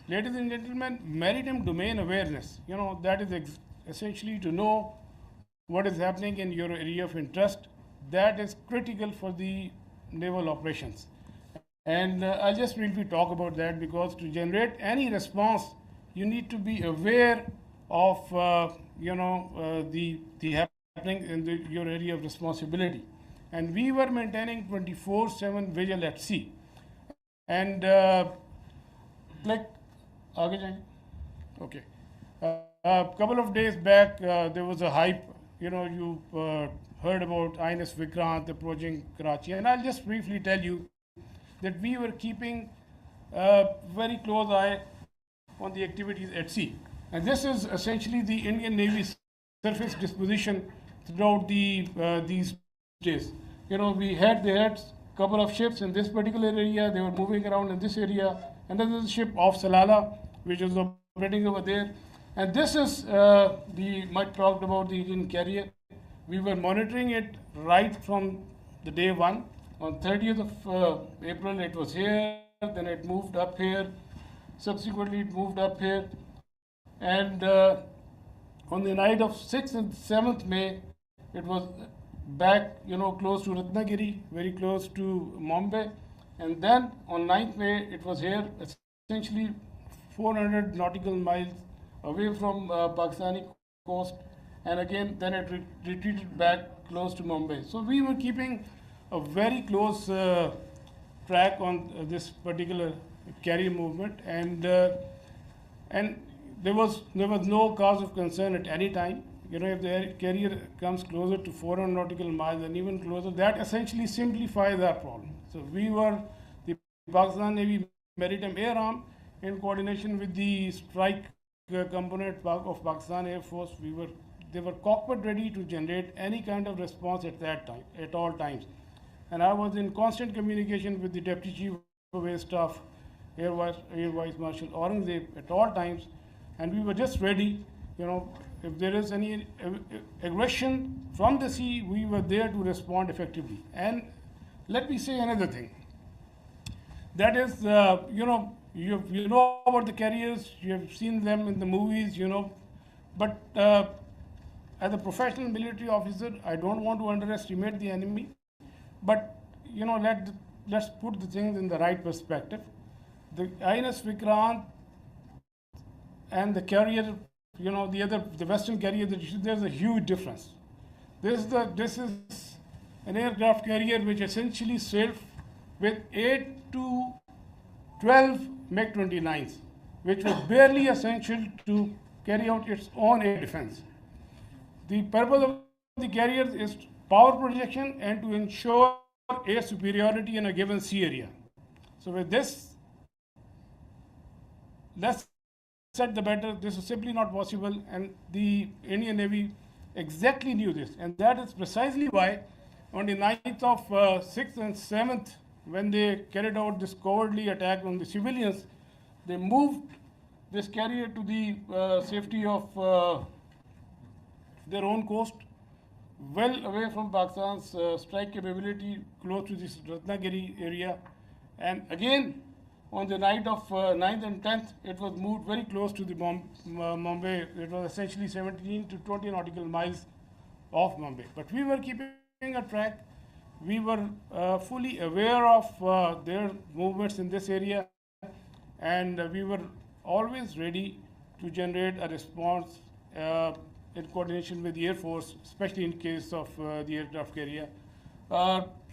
Ladies and gentlemen, maritime domain awareness, that is essentially to know what is happening in your area of interest. That is critical for the naval operations. And I'll just briefly talk about that, because to generate any response, you need to be aware of the happening in your area of responsibility. And we were maintaining 24/7 vigil at sea. And okay, a couple of days back, there was a hype. You heard about INS Vikrant approaching Karachi, and I'll just briefly tell you that we were keeping a very close eye on the activities at sea. And this is essentially the Indian Navy's surface disposition throughout these days. They had a couple of ships in this particular area. They were moving around in this area. And then there's a ship off Salala, which is operating over there. And this is the much talked about the Indian carrier. We were monitoring it right from the day one. On 30th of April, it was here. Then it moved up here. Subsequently, it moved up here. And on the night of 6th and 7th May, it was back, close to Ratnagiri, very close to Mumbai. And then on 9th May, it was here, essentially 400 nautical miles away from Pakistani coast. And again, then it retreated back close to Mumbai. So we were keeping a very close track on this particular carrier movement. And there was no cause of concern at any time. If the carrier comes closer to 400 nautical miles and even closer, that essentially simplifies our problem. So we were, the Pakistan Navy Maritime Air Arm, in coordination with the strike component of Pakistan Air Force, they were cockpit ready to generate any kind of response at that time, at all times. And I was in constant communication with the Deputy Chief of Air Staff, Air Vice Marshal Aurangzeb, at all times. And we were just ready, if there is any aggression from the sea, we were there to respond effectively. And let me say another thing. That is, you know about the carriers, you have seen them in the movies, but as a professional military officer, I don't want to underestimate the enemy, but let's put the things in the right perspective. The INS Vikrant and the carrier, the Western carrier, there's a huge difference. This is an aircraft carrier which essentially sailed with 8 to 12 MiG-29s, which was barely essential to carry out its own air defense. The purpose of the carrier is power projection and to ensure air superiority in a given sea area. So with this, less said the better. This is simply not possible, and the Indian Navy exactly knew this, and that is precisely why on the night of 6th and 7th, when they carried out this cowardly attack on the civilians, they moved this carrier to the safety of their own coast, well away from Pakistan's strike capability, close to this Ratnagiri area. And again, on the night of 9th and 10th, it was moved very close to the Mumbai. It was essentially 17 to 20 nautical miles off Mumbai. But we were keeping a track. We were fully aware of their movements in this area, and we were always ready to generate a response in coordination with the Air Force, especially in case of the aircraft carrier.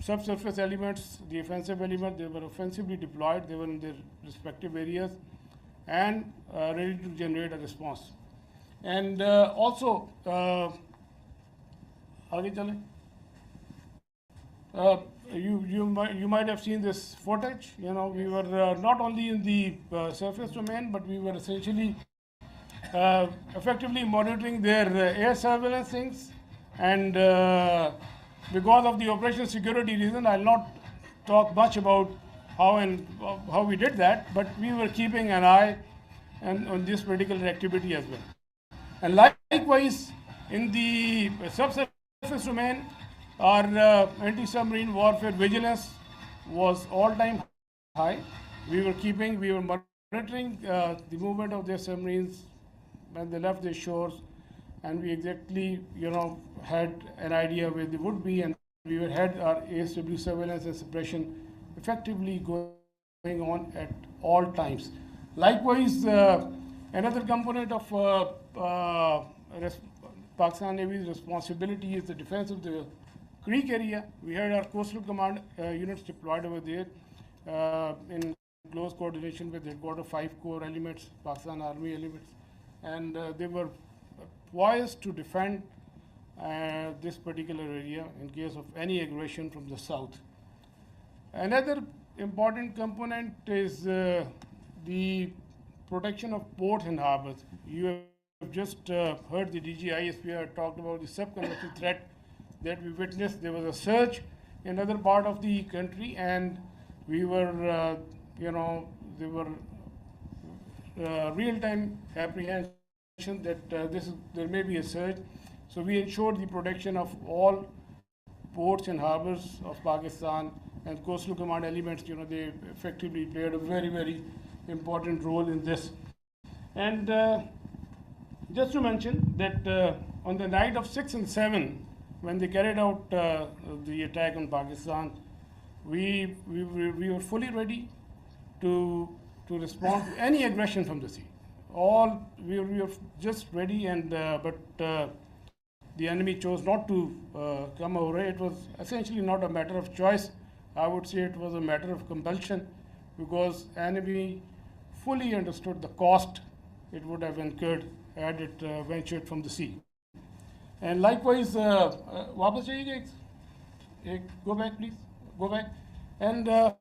Subsurface elements, the offensive element, they were offensively deployed, they were in their respective areas and ready to generate a response. And also, you might have seen this footage. You know, we were not only in the surface domain, but we were essentially effectively monitoring their air surveillance things. And because of the operational security reason, I'll not talk much about how we did that, but we were keeping an eye on this particular activity as well. And likewise, in the subsurface domain, our anti-submarine warfare vigilance was all-time high. We were monitoring the movement of their submarines when they left their shores, and we exactly, had an idea where they would be, and we had our ASW surveillance and suppression effectively going on at all times. Likewise, another component of Pakistan Navy's responsibility is the defense of the Creek area. We had our coastal command units deployed over there in close coordination with headquarters 5 core elements, Pakistan Army elements, and they were poised to defend this particular area in case of any aggression from the south. Another important component is the protection of ports and harbors. You have just heard the DGISPR talked about the subconventional threat that we witnessed. There was a surge in other part of the country, and we were, there were real-time apprehension that there may be a surge. So we ensured the protection of all ports and harbors of Pakistan, and coastal command elements, they effectively played a very, very important role in this. And just to mention that on the night of 6 and 7, when they carried out the attack on Pakistan, we were fully ready to respond to any aggression from the sea. We were just ready, and but the enemy chose not to come over. It was essentially not a matter of choice. I would say it was a matter of compulsion, because enemy fully understood the cost it would have incurred had it ventured from the sea. And likewise, वापस जाइएगा, go back please, go back. And a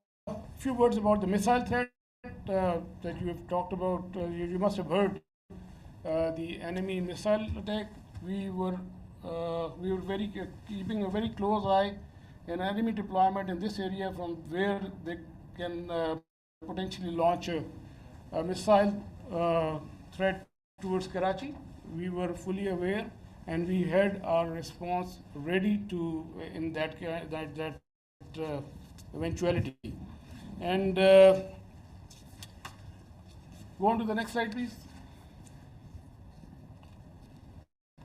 few words about the missile threat that you have talked about. You must have heard the enemy missile attack. We were keeping a very close eye on enemy deployment in this area, from where they can potentially launch a missile threat towards Karachi. We were fully aware, and we had our response ready to in that eventuality. And go on to the next slide, please.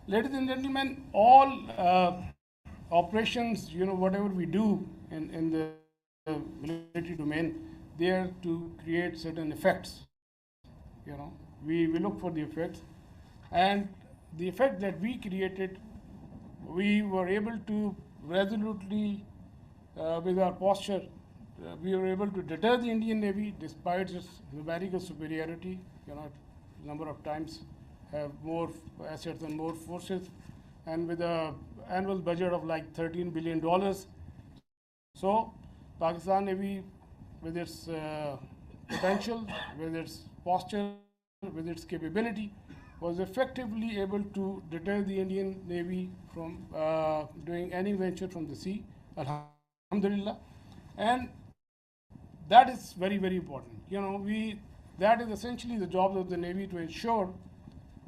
Ladies and gentlemen, all operations, whatever we do in the military domain, they are to create certain effects. We look for the effects, and the effect that we created, we were able to resolutely, with our posture, we were able to deter the Indian Navy despite its numerical superiority. Number of times have more assets and more forces, and with an annual budget of like $13 billion. So Pakistan Navy, with its potential, with its posture, with its capability, was effectively able to deter the Indian Navy from doing any venture from the sea, alhamdulillah. And that is very, very important. That is essentially the job of the Navy, to ensure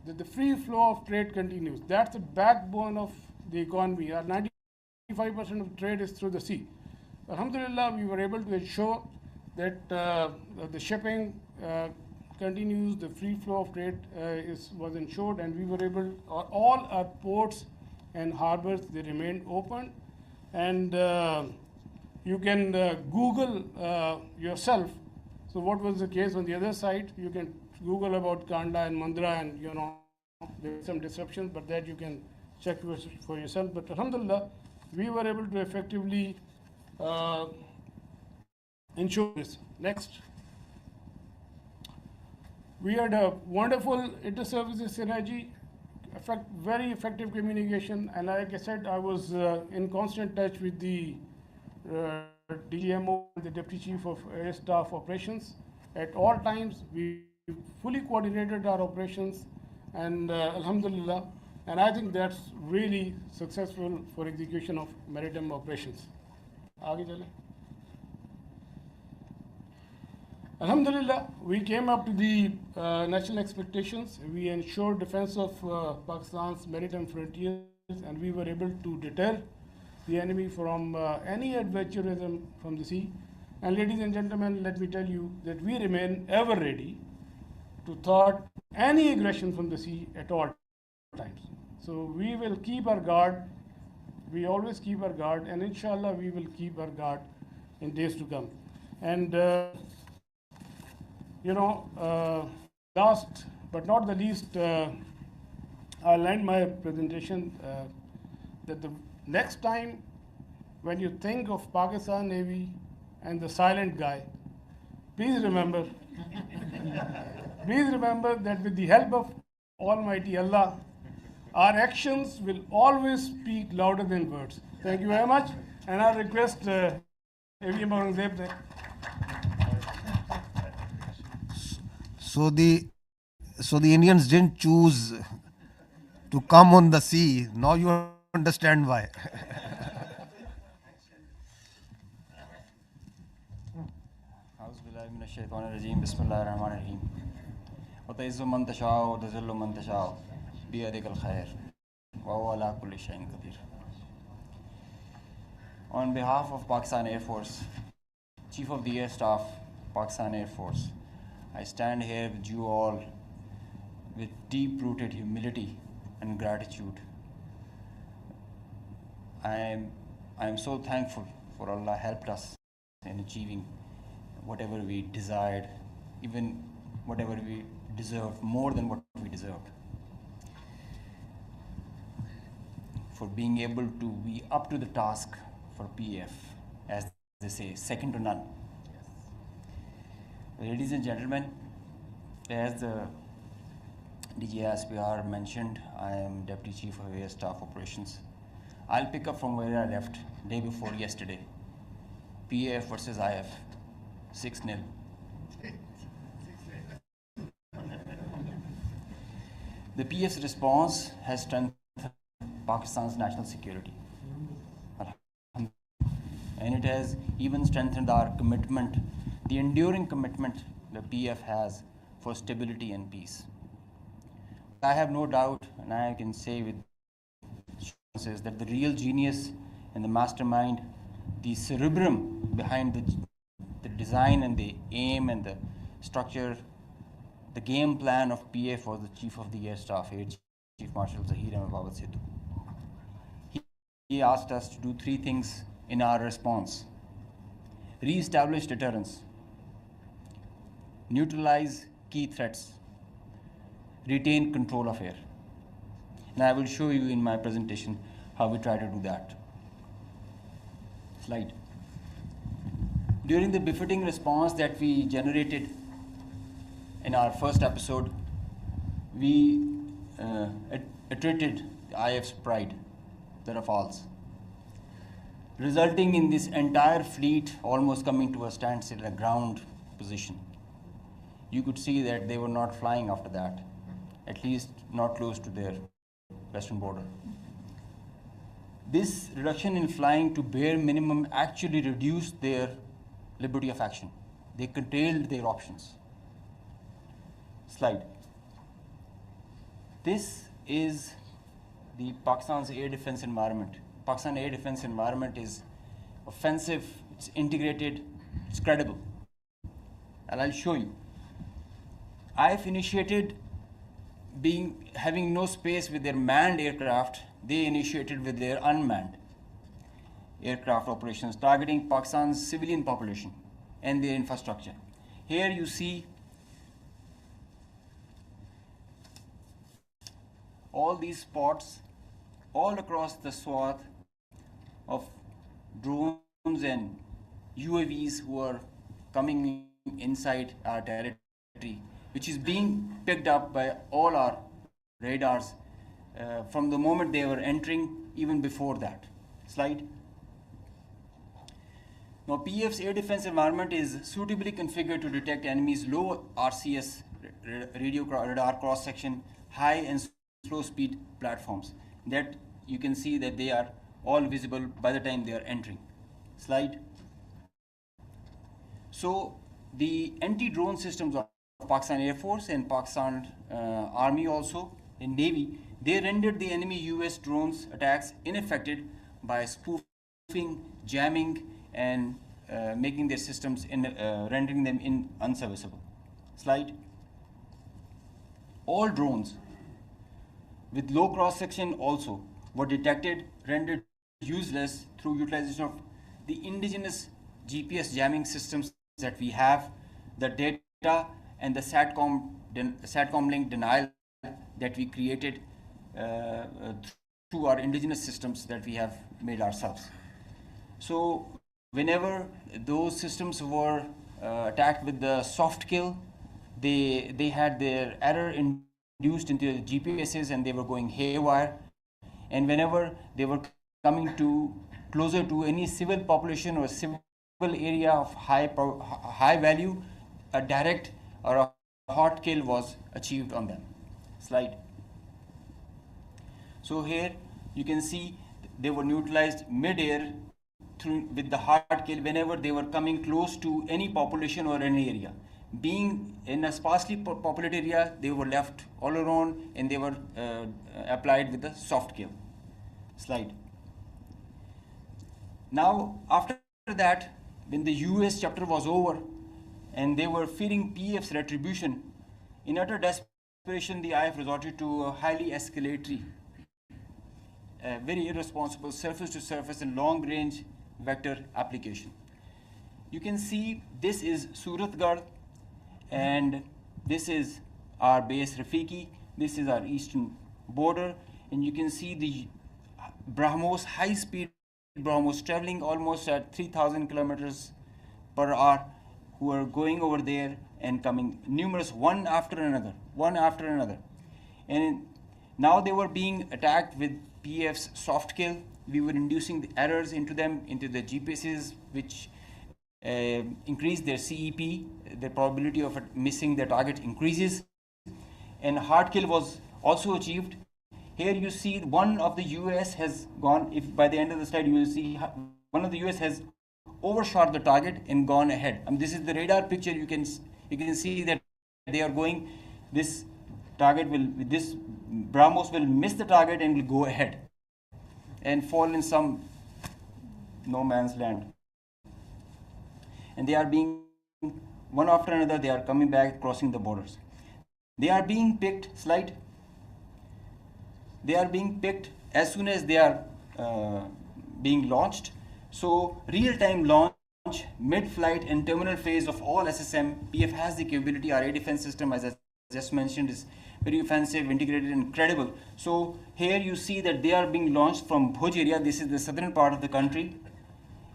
that the free flow of trade continues. That's the backbone of the economy. 95% of trade is through the sea. Alhamdulillah, we were able to ensure that the shipping continues, the free flow of trade was ensured, and we were able, all our ports and harbors, they remained open. And you can Google yourself. So what was the case on the other side? You can Google about Kanda and Mandra, and there's some disruptions, but that you can check for yourself. But alhamdulillah, we were able to effectively ensure this. Next. We had a wonderful inter-services synergy, very effective communication, and like I said, I was in constant touch with the DGMO, the Deputy Chief of Air Staff Operations. At all times, we fully coordinated our operations, and alhamdulillah, and I think that's really successful for execution of maritime operations. Aage chale. Alhamdulillah, we came up to the national expectations. We ensured defense of Pakistan's maritime frontiers, and we were able to deter the enemy from any adventurism from the sea. And ladies and gentlemen, let me tell you that we remain ever ready to thwart any aggression from the sea at all times. So we will keep our guard. We always keep our guard, and inshallah we will keep our guard in days to come. And last but not the least, I'll end my presentation that the next time when you think of Pakistan Navy and the silent guy, please remember that with the help of Almighty Allah, our actions will always speak louder than words. Thank you very much, and I request AVM Aurangzeb. So the Indians didn't choose to come on the sea. Now you understand why. Bismillahirrahmanirrahim. وتعز من تشاء وتذل من تشاء بيدك الخير وهو على كل شيء قدير. On behalf of Pakistan Air Force, Chief of the Air Staff, Pakistan Air Force, I stand here with you all with deep-rooted humility and gratitude. I am so thankful for Allah helped us in achieving whatever we desired, even whatever we deserved, more than what we deserved. For being able to be up to the task for PF, as they say, second to none. Ladies and gentlemen, as the DGISPR mentioned, I am Deputy Chief of Air Staff Operations. I'll pick up from where I left day before yesterday. PF versus IF, 6-0. The PF's response has strengthened Pakistan's national security. And it has even strengthened our commitment, the enduring commitment the PF has for stability and peace. I have no doubt, and I can say with assurances, that the real genius and the mastermind, the cerebrum behind the design and the aim and the structure, the game plan of PF was the Chief of the Air Staff, Air Chief Marshal Zahir Ahmed Babad Sidhu. He asked us to do 3 things in our response: re-establish deterrence, neutralize key threats, retain control of air. And I will show you in my presentation how we try to do that. Slide. During the befitting response that we generated in our first episode, we iterated the IF's pride, the Rafales, resulting in this entire fleet almost coming to a standstill in a ground position. You could see that they were not flying after that. At least not close to their western border. This reduction in flying to bare minimum actually reduced their liberty of action. They curtailed their options. Slide. This is the Pakistan's air defense environment. Pakistan air defense environment is offensive, it's integrated, it's credible. And I'll show you. I've initiated having no space with their manned aircraft. They initiated with their unmanned aircraft operations, targeting Pakistan's civilian population and their infrastructure. Here you see all these spots all across the swath of drones and UAVs who are coming inside our territory, which is being picked up by all our radars from the moment they were entering, even before that. Slide. Now, PF's air defense environment is suitably configured to detect enemies' low RCS radio radar cross-section, high and slow speed platforms. That you can see that they are all visible by the time they are entering. Slide. So the anti-drone systems of Pakistan Air Force and Pakistan Army also and Navy, they rendered the enemy US drones attacks ineffective by spoofing, jamming, and making their systems rendering them unserviceable. Slide. All drones with low cross section also were detected, rendered useless through utilization of the indigenous GPS jamming systems that we have, the data and the SATCOM link denial that we created through our indigenous systems that we have made ourselves. So whenever those systems were attacked with the soft kill, they had their error induced into the GPSs and they were going haywire. And whenever they were coming closer to any civil population or civil area of high value, a direct or a hot kill was achieved on them. Slide. So here you can see they were neutralized mid-air with the hard kill whenever they were coming close to any population or any area. Being in a sparsely populated area, they were left all alone and they were applied with the soft kill. Slide. Now, after that, when the US chapter was over and they were fearing PF's retribution, in utter desperation, the IF resorted to a highly escalatory, very irresponsible surface-to-surface and long-range vector application. You can see this is Suratgarh and this is our base Rafiki. This is our eastern border, and you can see the BrahMos, high-speed BrahMos traveling almost at 3,000 kilometers per hour, who are going over there and coming numerous one after another. And now they were being attacked with PF's soft kill. We were inducing the errors into them, into the GPSs, which increase their CEP, the probability of missing their target increases, and hard kill was also achieved. Here you see one of the US has gone, if by the end of the slide you will see one of the US has overshot the target and gone ahead. This is the radar picture. You can see that they are going, this target will, this BrahMos will miss the target and will go ahead and fall in some no man's land. And they are being, one after another, they are coming back, crossing the borders. They are being picked, slide. They are being picked as soon as they are being launched. So real-time launch, mid-flight and terminal phase of all SSM, PF has the capability. Our air defense system, as I just mentioned, is very offensive, integrated, and credible. So here you see that they are being launched from Bhuj area. This is the southern part of the country.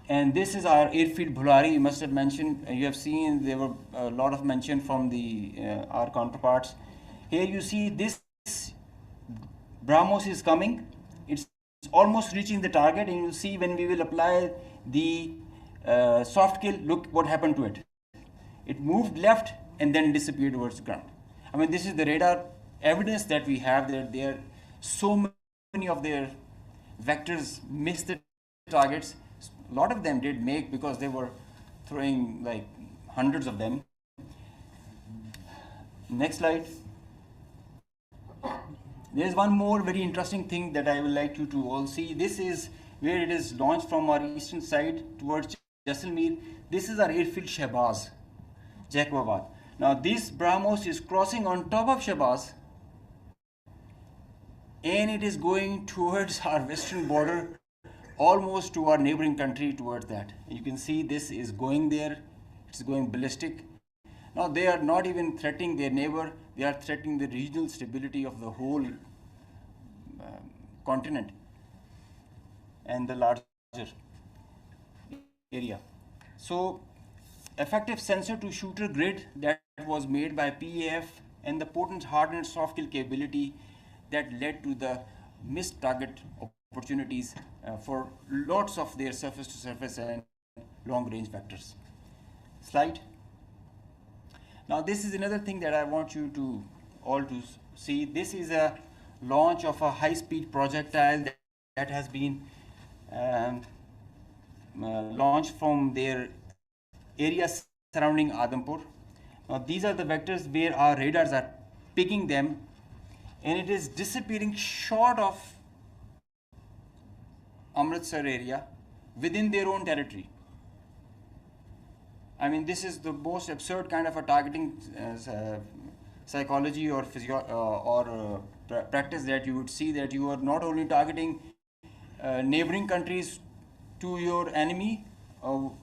And this is our airfield Bhulari. You must have mentioned, you have seen there were a lot of mention from the our counterparts. Here you see this BrahMos is coming. It's almost reaching the target, and you'll see when we will apply the soft kill, look what happened to it. It moved left and then disappeared towards the ground. This is the radar evidence that we have that there so many of their vectors missed the targets. A lot of them did make because they were throwing like hundreds of them. Next slide. There's one more very interesting thing that I would like you to all see. This is where it is launched from our eastern side towards Jaisalmer. This is our airfield Shahbaz, Jacobabad. Now this BrahMos is crossing on top of Shahbaz and it is going towards our western border, almost to our neighboring country towards that. You can see this is going there, it's going ballistic. Now they are not even threatening their neighbor, they are threatening the regional stability of the whole continent and the larger area. So effective sensor to shooter grid that was made by PAF and the potent hard and soft kill capability that led to the missed target opportunities for lots of their surface to surface and long range vectors. Slide. Now this is another thing that I want you to all to see. This is a launch of a high speed projectile that has been launched from their area surrounding Adampur. Now these are the vectors where our radars are picking them and it is disappearing short of Amritsar area within their own territory. I mean, this is the most absurd kind of a targeting psychology or practice that you would see, that you are not only targeting neighboring countries to your enemy,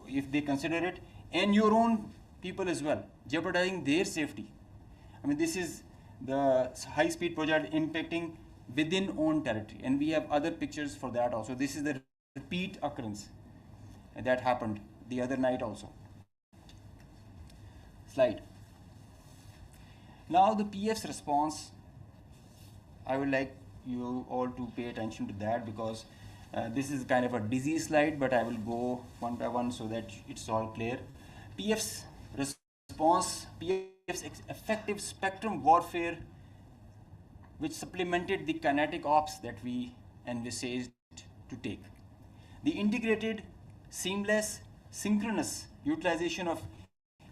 if they consider it, and your own people as well, jeopardizing their safety. I mean, this is the high-speed project impacting within own territory, and we have other pictures for that also. This is the repeat occurrence that happened the other night also. Slide. Now the PF's response, I would like you all to pay attention to that because this is kind of a dizzy slide, but I will go one by one so that it's all clear. PF's response, PF's effective spectrum warfare, which supplemented the kinetic ops that we envisaged to take. The integrated, seamless, synchronous utilization of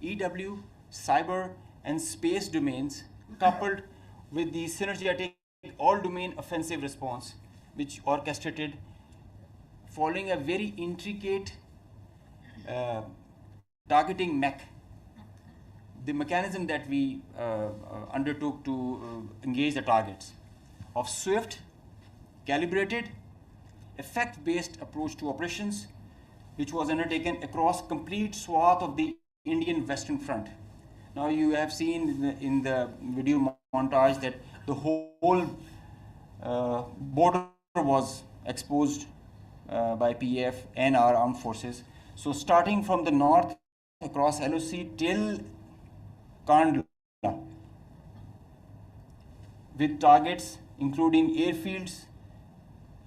EW, cyber, and space domains, coupled with the synergetic all-domain offensive response, which orchestrated following a very intricate targeting mech. The mechanism that we undertook to engage the targets of swift, calibrated, effect-based approach to operations, which was undertaken across complete swath of the Indian Western Front. Now you have seen in the video montage that the whole border was exposed by PF and our armed forces. So starting from the north across LOC till Kandla, with targets including airfields,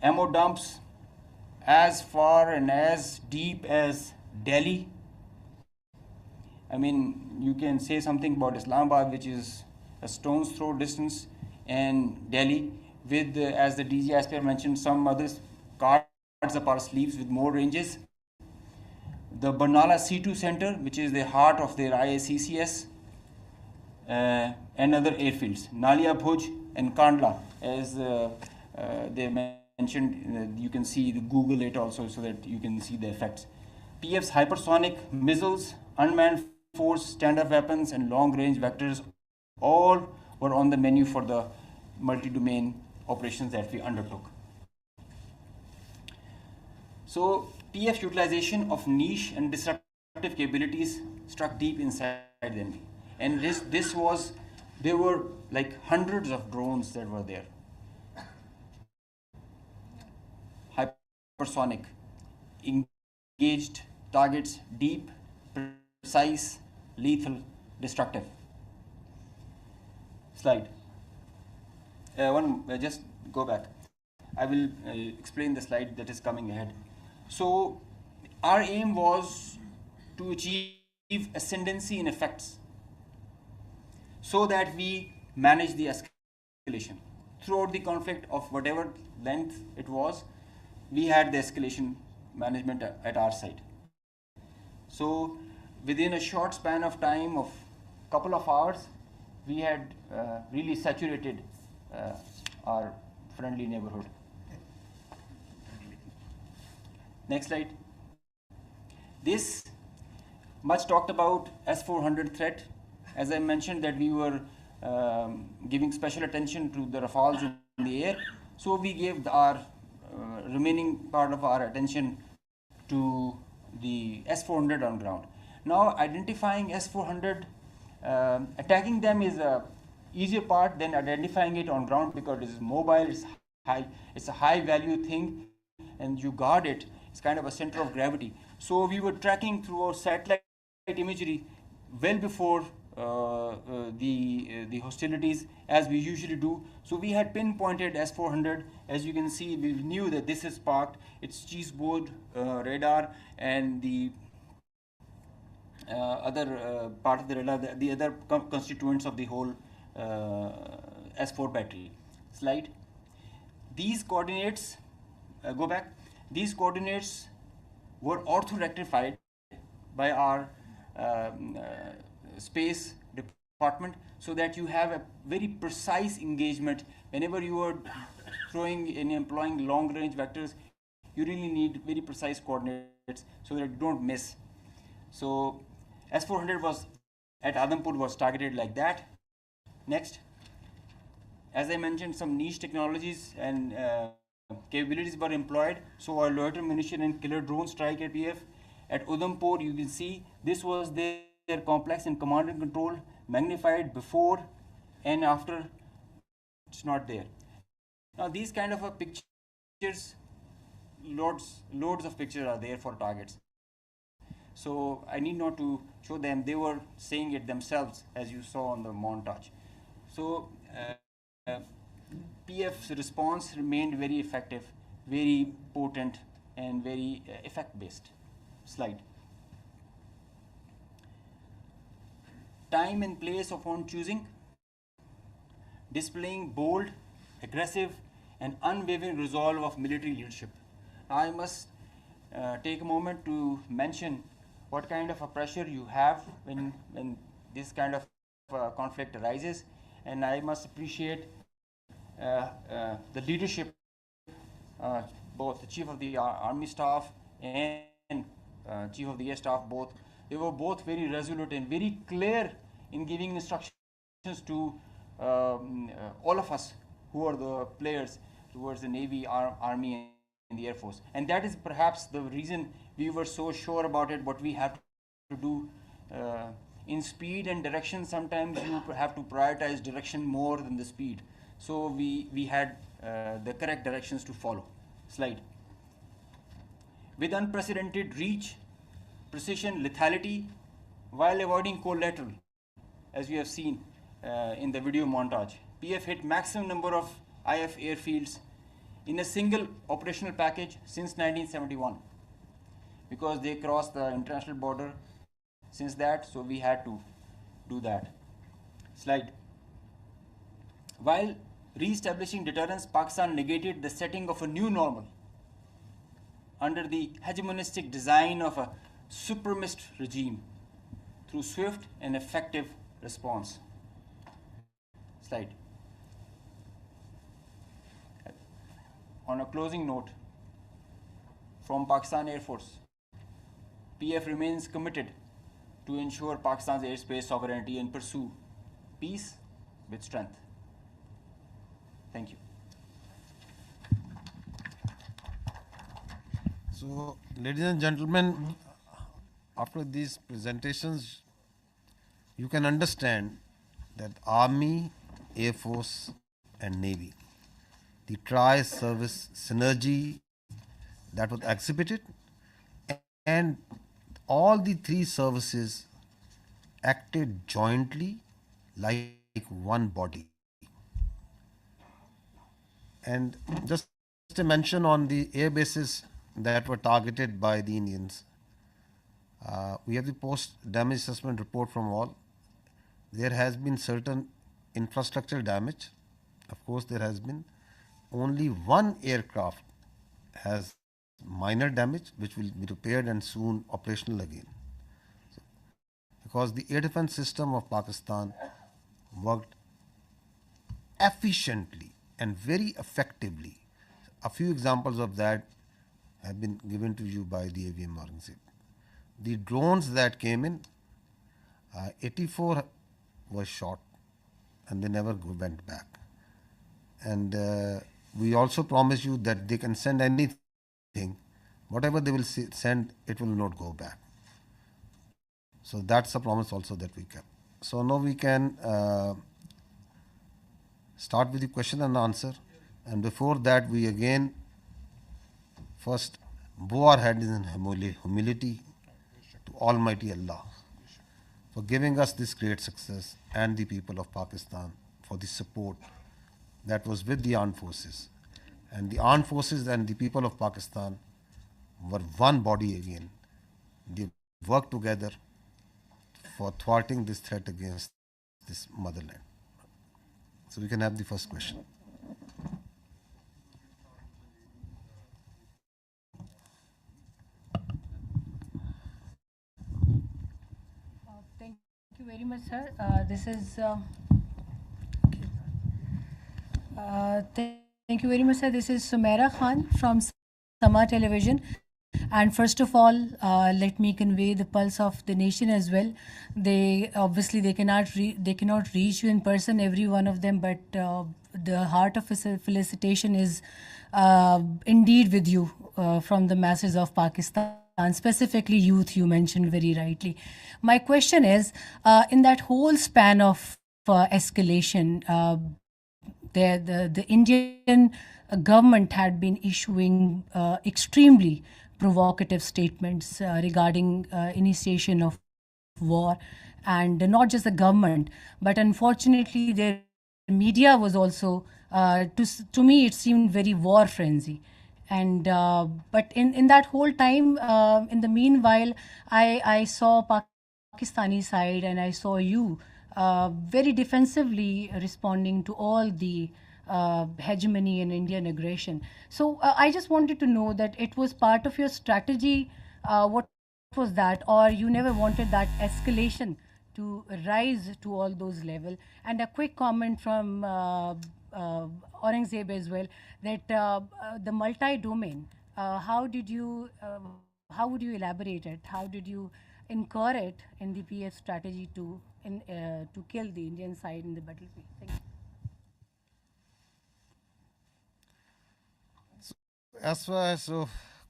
ammo dumps as far and as deep as Delhi. I mean, you can say something about Islamabad, which is a stone's throw distance, and Delhi with, as the DGISPR mentioned, some others cards up our sleeves with more ranges. The Barnala C2 center, which is the heart of their IACCS, and other airfields, Nalia Bhuj and Kandla, as they mentioned. You can see, Google it also so that you can see the effects. PF's hypersonic missiles, unmanned force, standard weapons, and long-range vectors all were on the menu for the multi-domain operations that we undertook. So PF's utilization of niche and disruptive capabilities struck deep inside them. And there were like hundreds of drones that were there. Hypersonic, engaged targets, deep, precise, lethal, destructive. Slide. Just go back. I will explain the slide that is coming ahead. So our aim was to achieve ascendancy in effects so that we manage the escalation. Throughout the conflict of whatever length it was, we had the escalation management at our side. So within a short span of time of couple of hours, we had really saturated our friendly neighborhood. Next slide. This much talked about S-400 threat. As I mentioned that we were giving special attention to the Rafales in the air, so we gave our remaining part of our attention to the S-400 on ground. Now identifying S-400, attacking them is a easier part than identifying it on ground, because it is mobile, it's a high value thing, and you guard it. It's kind of a center of gravity. So we were tracking through our satellite imagery well before the hostilities, as we usually do. So we had pinpointed S-400. As you can see, we knew that this is parked. It's cheeseboard radar, and the other part of the radar, the other constituents of the whole S4 battery. Slide. These coordinates, go back. These coordinates were ortho-rectified by our space department, so that you have a very precise engagement. Whenever you are throwing and employing long-range vectors, you really need very precise coordinates so that you don't miss. So S-400 was at Adampur was targeted like that. Next. As I mentioned, some niche technologies and capabilities were employed. So our loiter munition and killer drone strike at PF. At Udhampur, you can see this was their complex and command and control, magnified before and after. It's not there. Now these kind of pictures, loads of pictures are there for targets. So I need not to show them. They were saying it themselves, as you saw on the montage. So PF's response remained very effective, very potent, and very effect-based. Slide. Time and place of own choosing, displaying bold, aggressive, and unwavering resolve of military leadership. I must take a moment to mention what kind of a pressure you have when this kind of conflict arises, and I must appreciate the leadership, both the Chief of the Army Staff and Chief of the Air Staff, both. They were both very resolute and very clear in giving instructions to all of us who are the players towards the Navy, Army, and the Air Force. And that is perhaps the reason we were so sure about it, what we have to do. In speed and direction, sometimes you have to prioritize direction more than the speed. So we had the correct directions to follow. Slide. With unprecedented reach, precision, lethality, while avoiding collateral, as you have seen in the video montage. PF hit maximum number of IF airfields in a single operational package since 1971, because they crossed the international border since that, so we had to do that. Slide. While re-establishing deterrence, Pakistan negated the setting of a new normal under the hegemonistic design of a supremacist regime through swift and effective response. Slide. On a closing note, from Pakistan Air Force, PF remains committed to ensure Pakistan's airspace sovereignty and pursue peace with strength. Thank you. So, ladies and gentlemen, after these presentations, you can understand that Army, Air Force, and Navy, the tri-service synergy that was exhibited, and all the three services acted jointly like one body. And just a mention on the air bases that were targeted by the Indians. We have the post-damage assessment report from all. There has been certain infrastructural damage, Of course, there has been only one aircraft has minor damage, which will be repaired and soon operational again. Because the air defense system of Pakistan worked efficiently and very effectively. A few examples of that have been given to you by the AVM organization. The drones that came in, 84 were shot and they never went back. And we also promise you that they can send anything, whatever they will send, it will not go back. So that's a promise also that we kept. So now we can start with the question and answer. And before that, we again first bow our heads in humility to Almighty Allah for giving us this great success and the people of Pakistan for the support that was with the armed forces. And the armed forces and the people of Pakistan were one body again. They worked together for thwarting this threat against this motherland. So we can have the first question. Thank you very much, sir. Thank you very much, sir. This is Imran Khan from Samaa television. And first of all, let me convey the pulse of the nation as well. They obviously they cannot reach you in person, every one of them, but the heart of felicitation is indeed with you from the masses of Pakistan, specifically youth. You mentioned very rightly. My question is, in that whole span of escalation, the Indian government had been issuing extremely provocative statements regarding initiation of war, and not just the government, but unfortunately their media was also, to me it seemed very war frenzy. And but in that whole time, in the meanwhile, I saw Pakistani side, and I saw you very defensively responding to all the hegemony and Indian aggression. So I just wanted to know that it was part of your strategy. What was that, or you never wanted that escalation to rise to all those levels? And a quick comment from Aurangzeb as well, that the multi-domain, how would you elaborate it? How did you incur it in the PF strategy to kill the Indian side in the battlefield? Thank you. As far as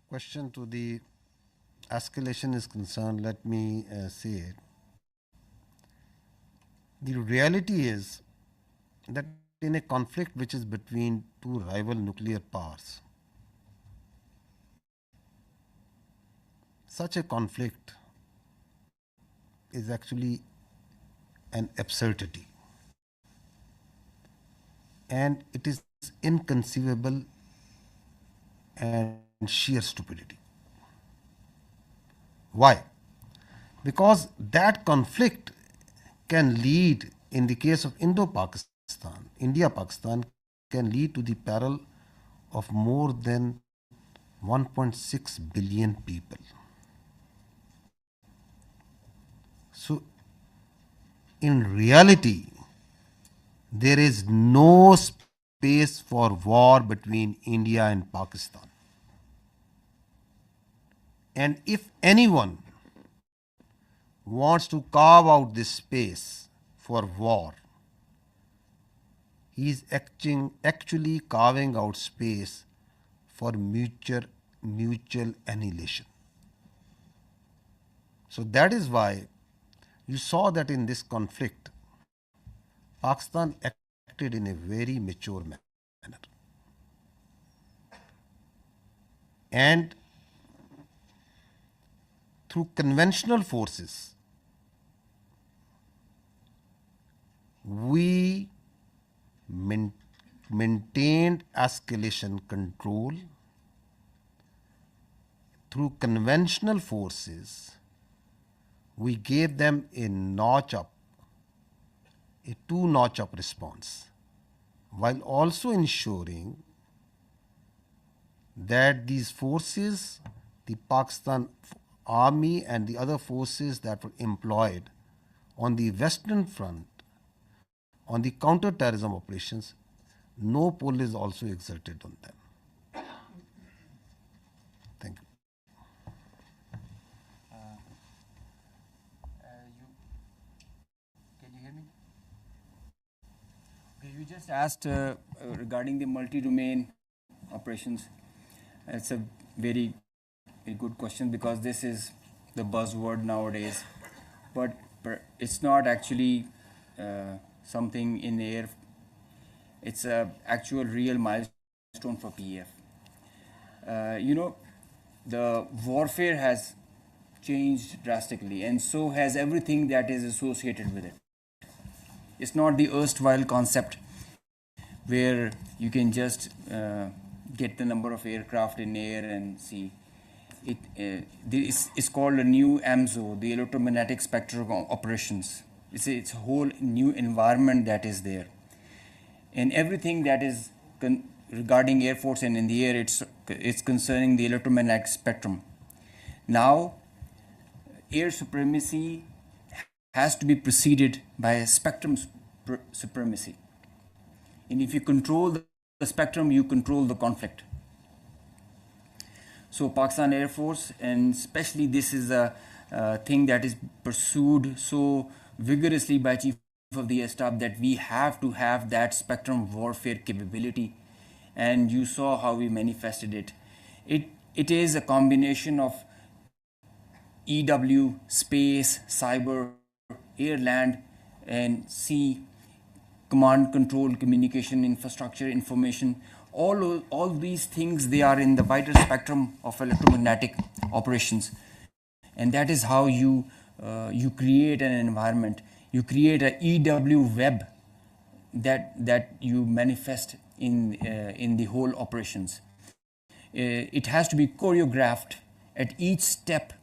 question to the escalation is concerned, let me say it. The reality is that in a conflict which is between two rival nuclear powers, such a conflict is actually an absurdity, and it is inconceivable and sheer stupidity. Why? Because that conflict can lead, in the case of Indo-Pakistan, India-Pakistan, can lead to the peril of more than 1.6 billion people. So, in reality, there is no space for war between India and Pakistan. And if anyone wants to carve out this space for war, he is actually carving out space for mutual annihilation. So that is why you saw that in this conflict, Pakistan acted in a very mature manner. And through conventional forces, we maintained escalation control. Through conventional forces, we gave them a two-notch up response. while also ensuring that these forces, the Pakistan Army and the other forces that were employed on the Western Front, on the counter-terrorism operations, no pull is also exerted on them. Thank you. Can you hear me? Okay, you just asked regarding the multi-domain operations. It's a very good question because this is the buzzword nowadays, but it's not actually something in the air. It's a actual real milestone for PEF. The warfare has changed drastically, and so has everything that is associated with it. It's not the erstwhile concept where you can just get the number of aircraft in air and see. It's called a new AMSO, the electromagnetic spectrum operations. It's a whole new environment that is there. And everything that is regarding Air Force and in the air, it's concerning the electromagnetic spectrum. Now, air supremacy has to be preceded by a spectrum supremacy. And if you control the spectrum, you control the conflict. So Pakistan Air Force, and especially this is a thing that is pursued so vigorously by Chief of the Air Staff, that we have to have that spectrum warfare capability. And you saw how we manifested it. It is a combination of EW, space, cyber, air, land, and sea, command, control, communication, infrastructure, information. All these things, they are in the wider spectrum of electromagnetic operations. And that is how you create an environment. You create a EW web that you manifest in the whole operations. It has to be choreographed at each step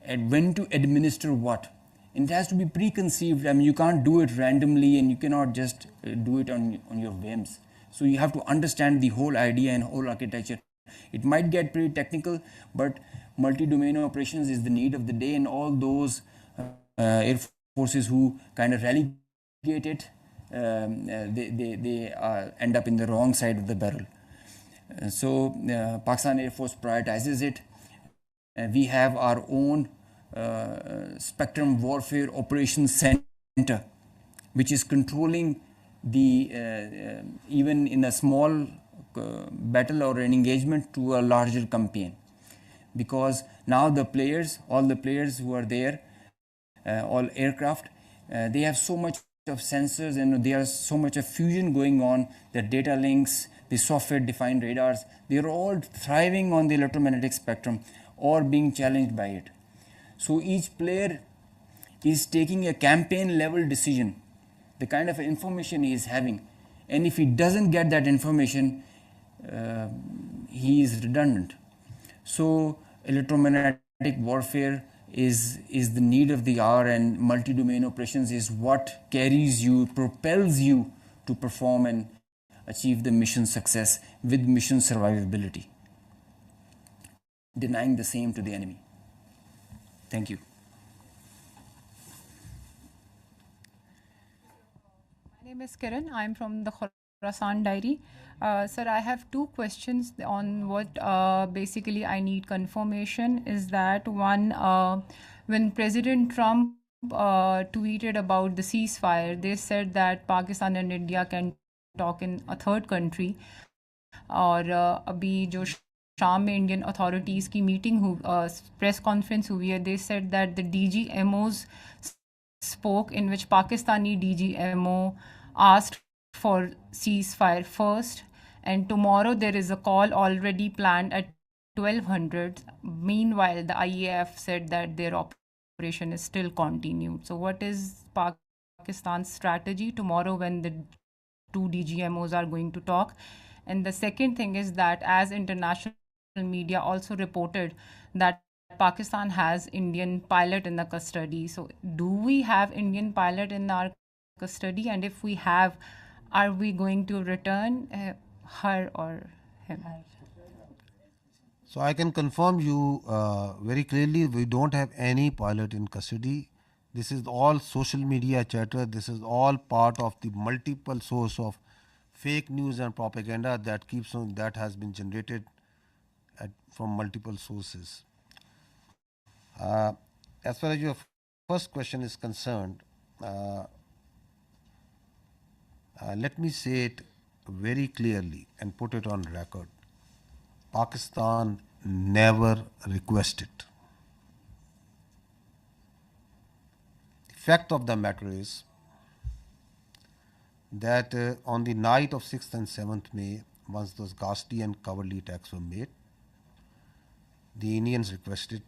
and when to administer what. And it has to be preconceived. I mean, you can't do it randomly, and you cannot just do it on your whims. So you have to understand the whole idea and whole architecture. It might get pretty technical, but multi-domain operations is the need of the day, and all those air forces who kind of relegate it, they end up in the wrong side of the barrel. So Pakistan Air Force prioritizes it. We have our own Spectrum Warfare Operations Center, which is controlling the even in a small battle or an engagement to a larger campaign. Because now all the players who are there, all aircraft, they have so much of sensors, and there's so much of fusion going on, the data links, the software defined radars, they're all thriving on the electromagnetic spectrum or being challenged by it. So each player is taking a campaign level decision, the kind of information he is having, and if he doesn't get that information, he is redundant. So electromagnetic warfare is the need of the hour, and multi-domain operations is what carries you, propels you to perform and achieve the mission success with mission survivability, denying the same to the enemy. Thank you. My name is Kiran. I'm from the Khorasan Diary. Sir, I have two questions on what basically I need confirmation. Is that one, when President Trump tweeted about the ceasefire, they said that Pakistan and India can talk in a third country. और अभी जो शाम में Indian authorities की meeting press conference हुई है, they said that the DGMOs spoke, in which Pakistani DGMO asked for ceasefire first, and tomorrow there is a call already planned at 1200. Meanwhile, the IAF said that their operation is still continued. So what is Pakistan's strategy tomorrow when the two DGMOs are going to talk? And the second thing is that as international media also reported that Pakistan has Indian pilot in the custody. So do we have Indian pilot in our custody? And if we have, are we going to return her or him? So I can confirm you very clearly, we don't have any pilot in custody. This is all social media chatter. This is all part of the multiple source of fake news and propaganda that keeps on, that has been generated from multiple sources. As far as your first question is concerned, let me say it very clearly and put it on record. Pakistan never requested. The fact of the matter is that on the night of 6th and 7th May, once those ghastly and cowardly attacks were made, the Indians requested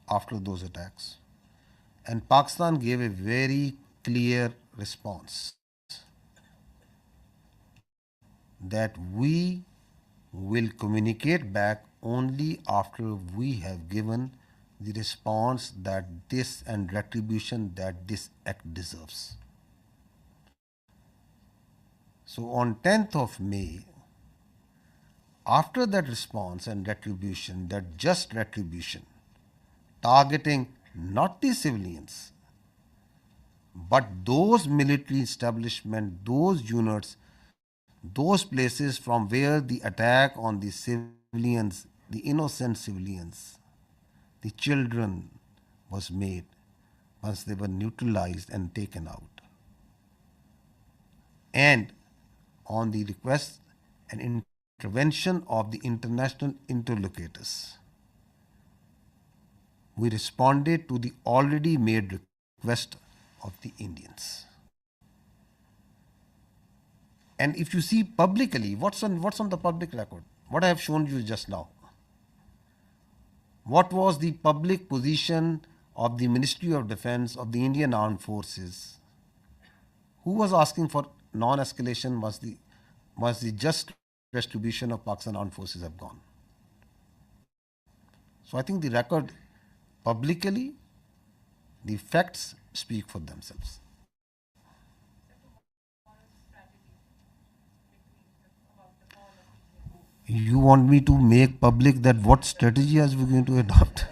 after those attacks, and Pakistan gave a very clear response that we will communicate back only after we have given the response that this and retribution that this act deserves. So on 10th of May, after that response and retribution, that just retribution, targeting not the civilians, but those military establishments, those units, those places from where the attack on the civilians, the innocent civilians, the children was made, once they were neutralized and taken out. And on the request and intervention of the international interlocutors, we responded to the already made request of the Indians. And if you see publicly, what's on the public record? What I have shown you just now. What was the public position of the Ministry of Defense of the Indian Armed Forces? Who was asking for non-escalation once the just retribution of Pakistan Armed Forces have gone? So I think the record publicly, the facts speak for themselves. You want me to make public that what strategy are we going to adopt?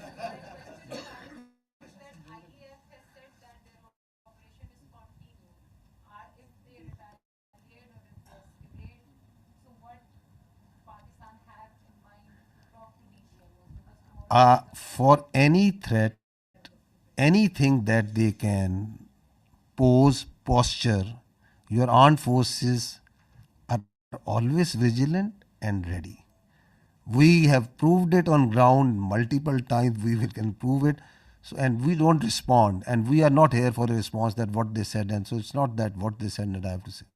For any threat, anything that they can pose, posture, your armed forces are always vigilant and ready. We have proved it on ground multiple times. We can prove it. So, and we don't respond, and we are not here for a response that what they said, and so it's not that what they said that I have to say.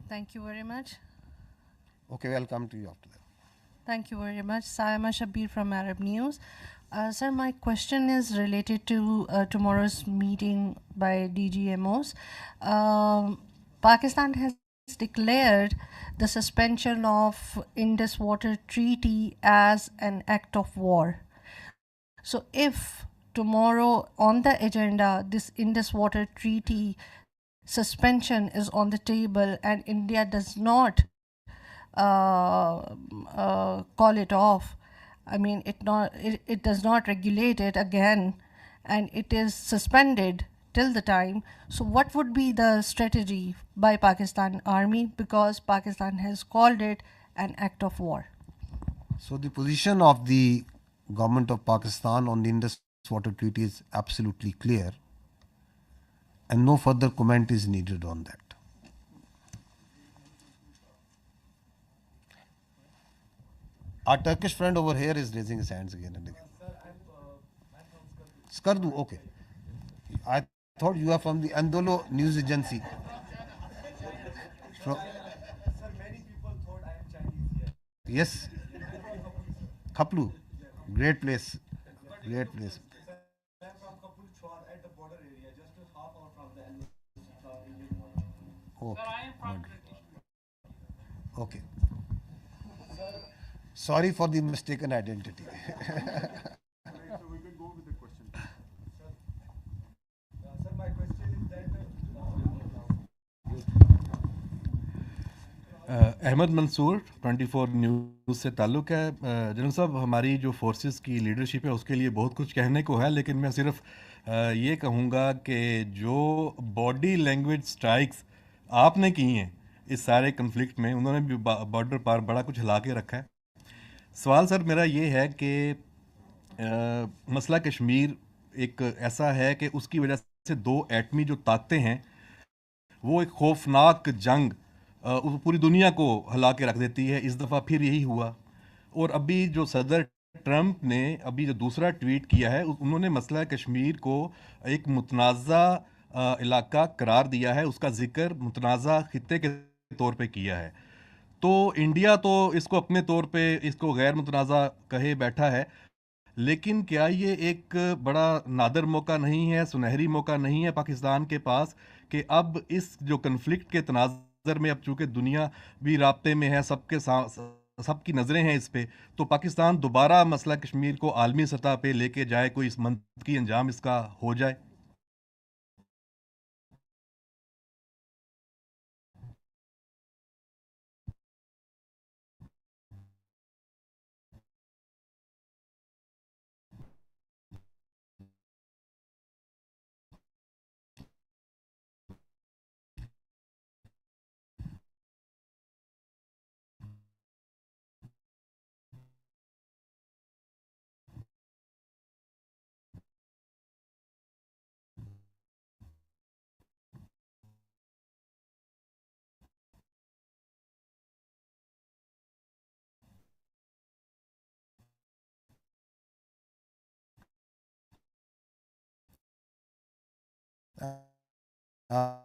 Thank you very much. Okay, I'll come to you after that. Thank you very much. Samaa Shabir from Arab News. Sir, my question is related to tomorrow's meeting by DGMOs. Pakistan has declared the suspension of Indus Water Treaty as an act of war. So if tomorrow on the agenda, this Indus Water Treaty suspension is on the table and India does not call it off, I mean, it does not regulate it again, and it is suspended till the time. So what would be the strategy by Pakistan Army, because Pakistan has called it an act of war? So the position of the government of Pakistan on the Indus Water Treaty is absolutely clear, and no further comment is needed on that. Our Turkish friend over here is raising his hands again and again. Skardu, okay. I thought you are from the Andolo news agency. Sir, many people thought I am Chinese here. Yes. Khaplu, great place. Great place. I am from Kapul Chwar at the border area. Okay. Okay. Sorry for the mistaken identity. Ahmed Mansoor 24 news سے تعلق ہے. General صاحب, ہماری جو forces کی leadership ہے اس کے لیے بہت کچھ کہنے کو ہے, لیکن میں صرف یہ کہوں گا کہ جو باڈی لینگویج سٹرائکس آپ نے کی ہیں اس سارے کنفلکٹ میں, انہوں نے بھی بارڈر پر بڑا کچھ ہلا کے رکھا ہے. سوال سر میرا یہ ہے کہ مسئلہ کشمیر ایک ایسا ہے کہ اس کی وجہ سے دو ایٹمی جو طاقتیں ہیں وہ ایک خوفناک جنگ پوری دنیا کو ہلا کے رکھ دیتی ہے. اس دفعہ پھر یہی ہوا, اور ابھی جو صدر ٹرمپ نے ابھی جو دوسرا ٹویٹ کیا ہے, انہوں نے مسئلہ کشمیر کو ایک متنازع علاقہ قرار دیا ہے, اس کا ذکر متنازع خطے کے طور پہ کیا ہے. تو انڈیا تو اس کو اپنے طور پہ اس کو غیر متنازع کہے بیٹھا ہے, لیکن کیا یہ ایک بڑا نادر موقع نہیں ہے, سنہری موقع نہیں ہے پاکستان کے پاس کہ اب اس جو کنفلکٹ کے تناظر میں, اب چونکہ دنیا بھی رابطے میں ہے, سب کی نظریں ہیں اس پہ, تو پاکستان دوبارہ مسئلہ کشمیر کو عالمی سطح پہ لے کے جائے, کوئی اس منطقی انجام اس کا ہو جائے؟ uh,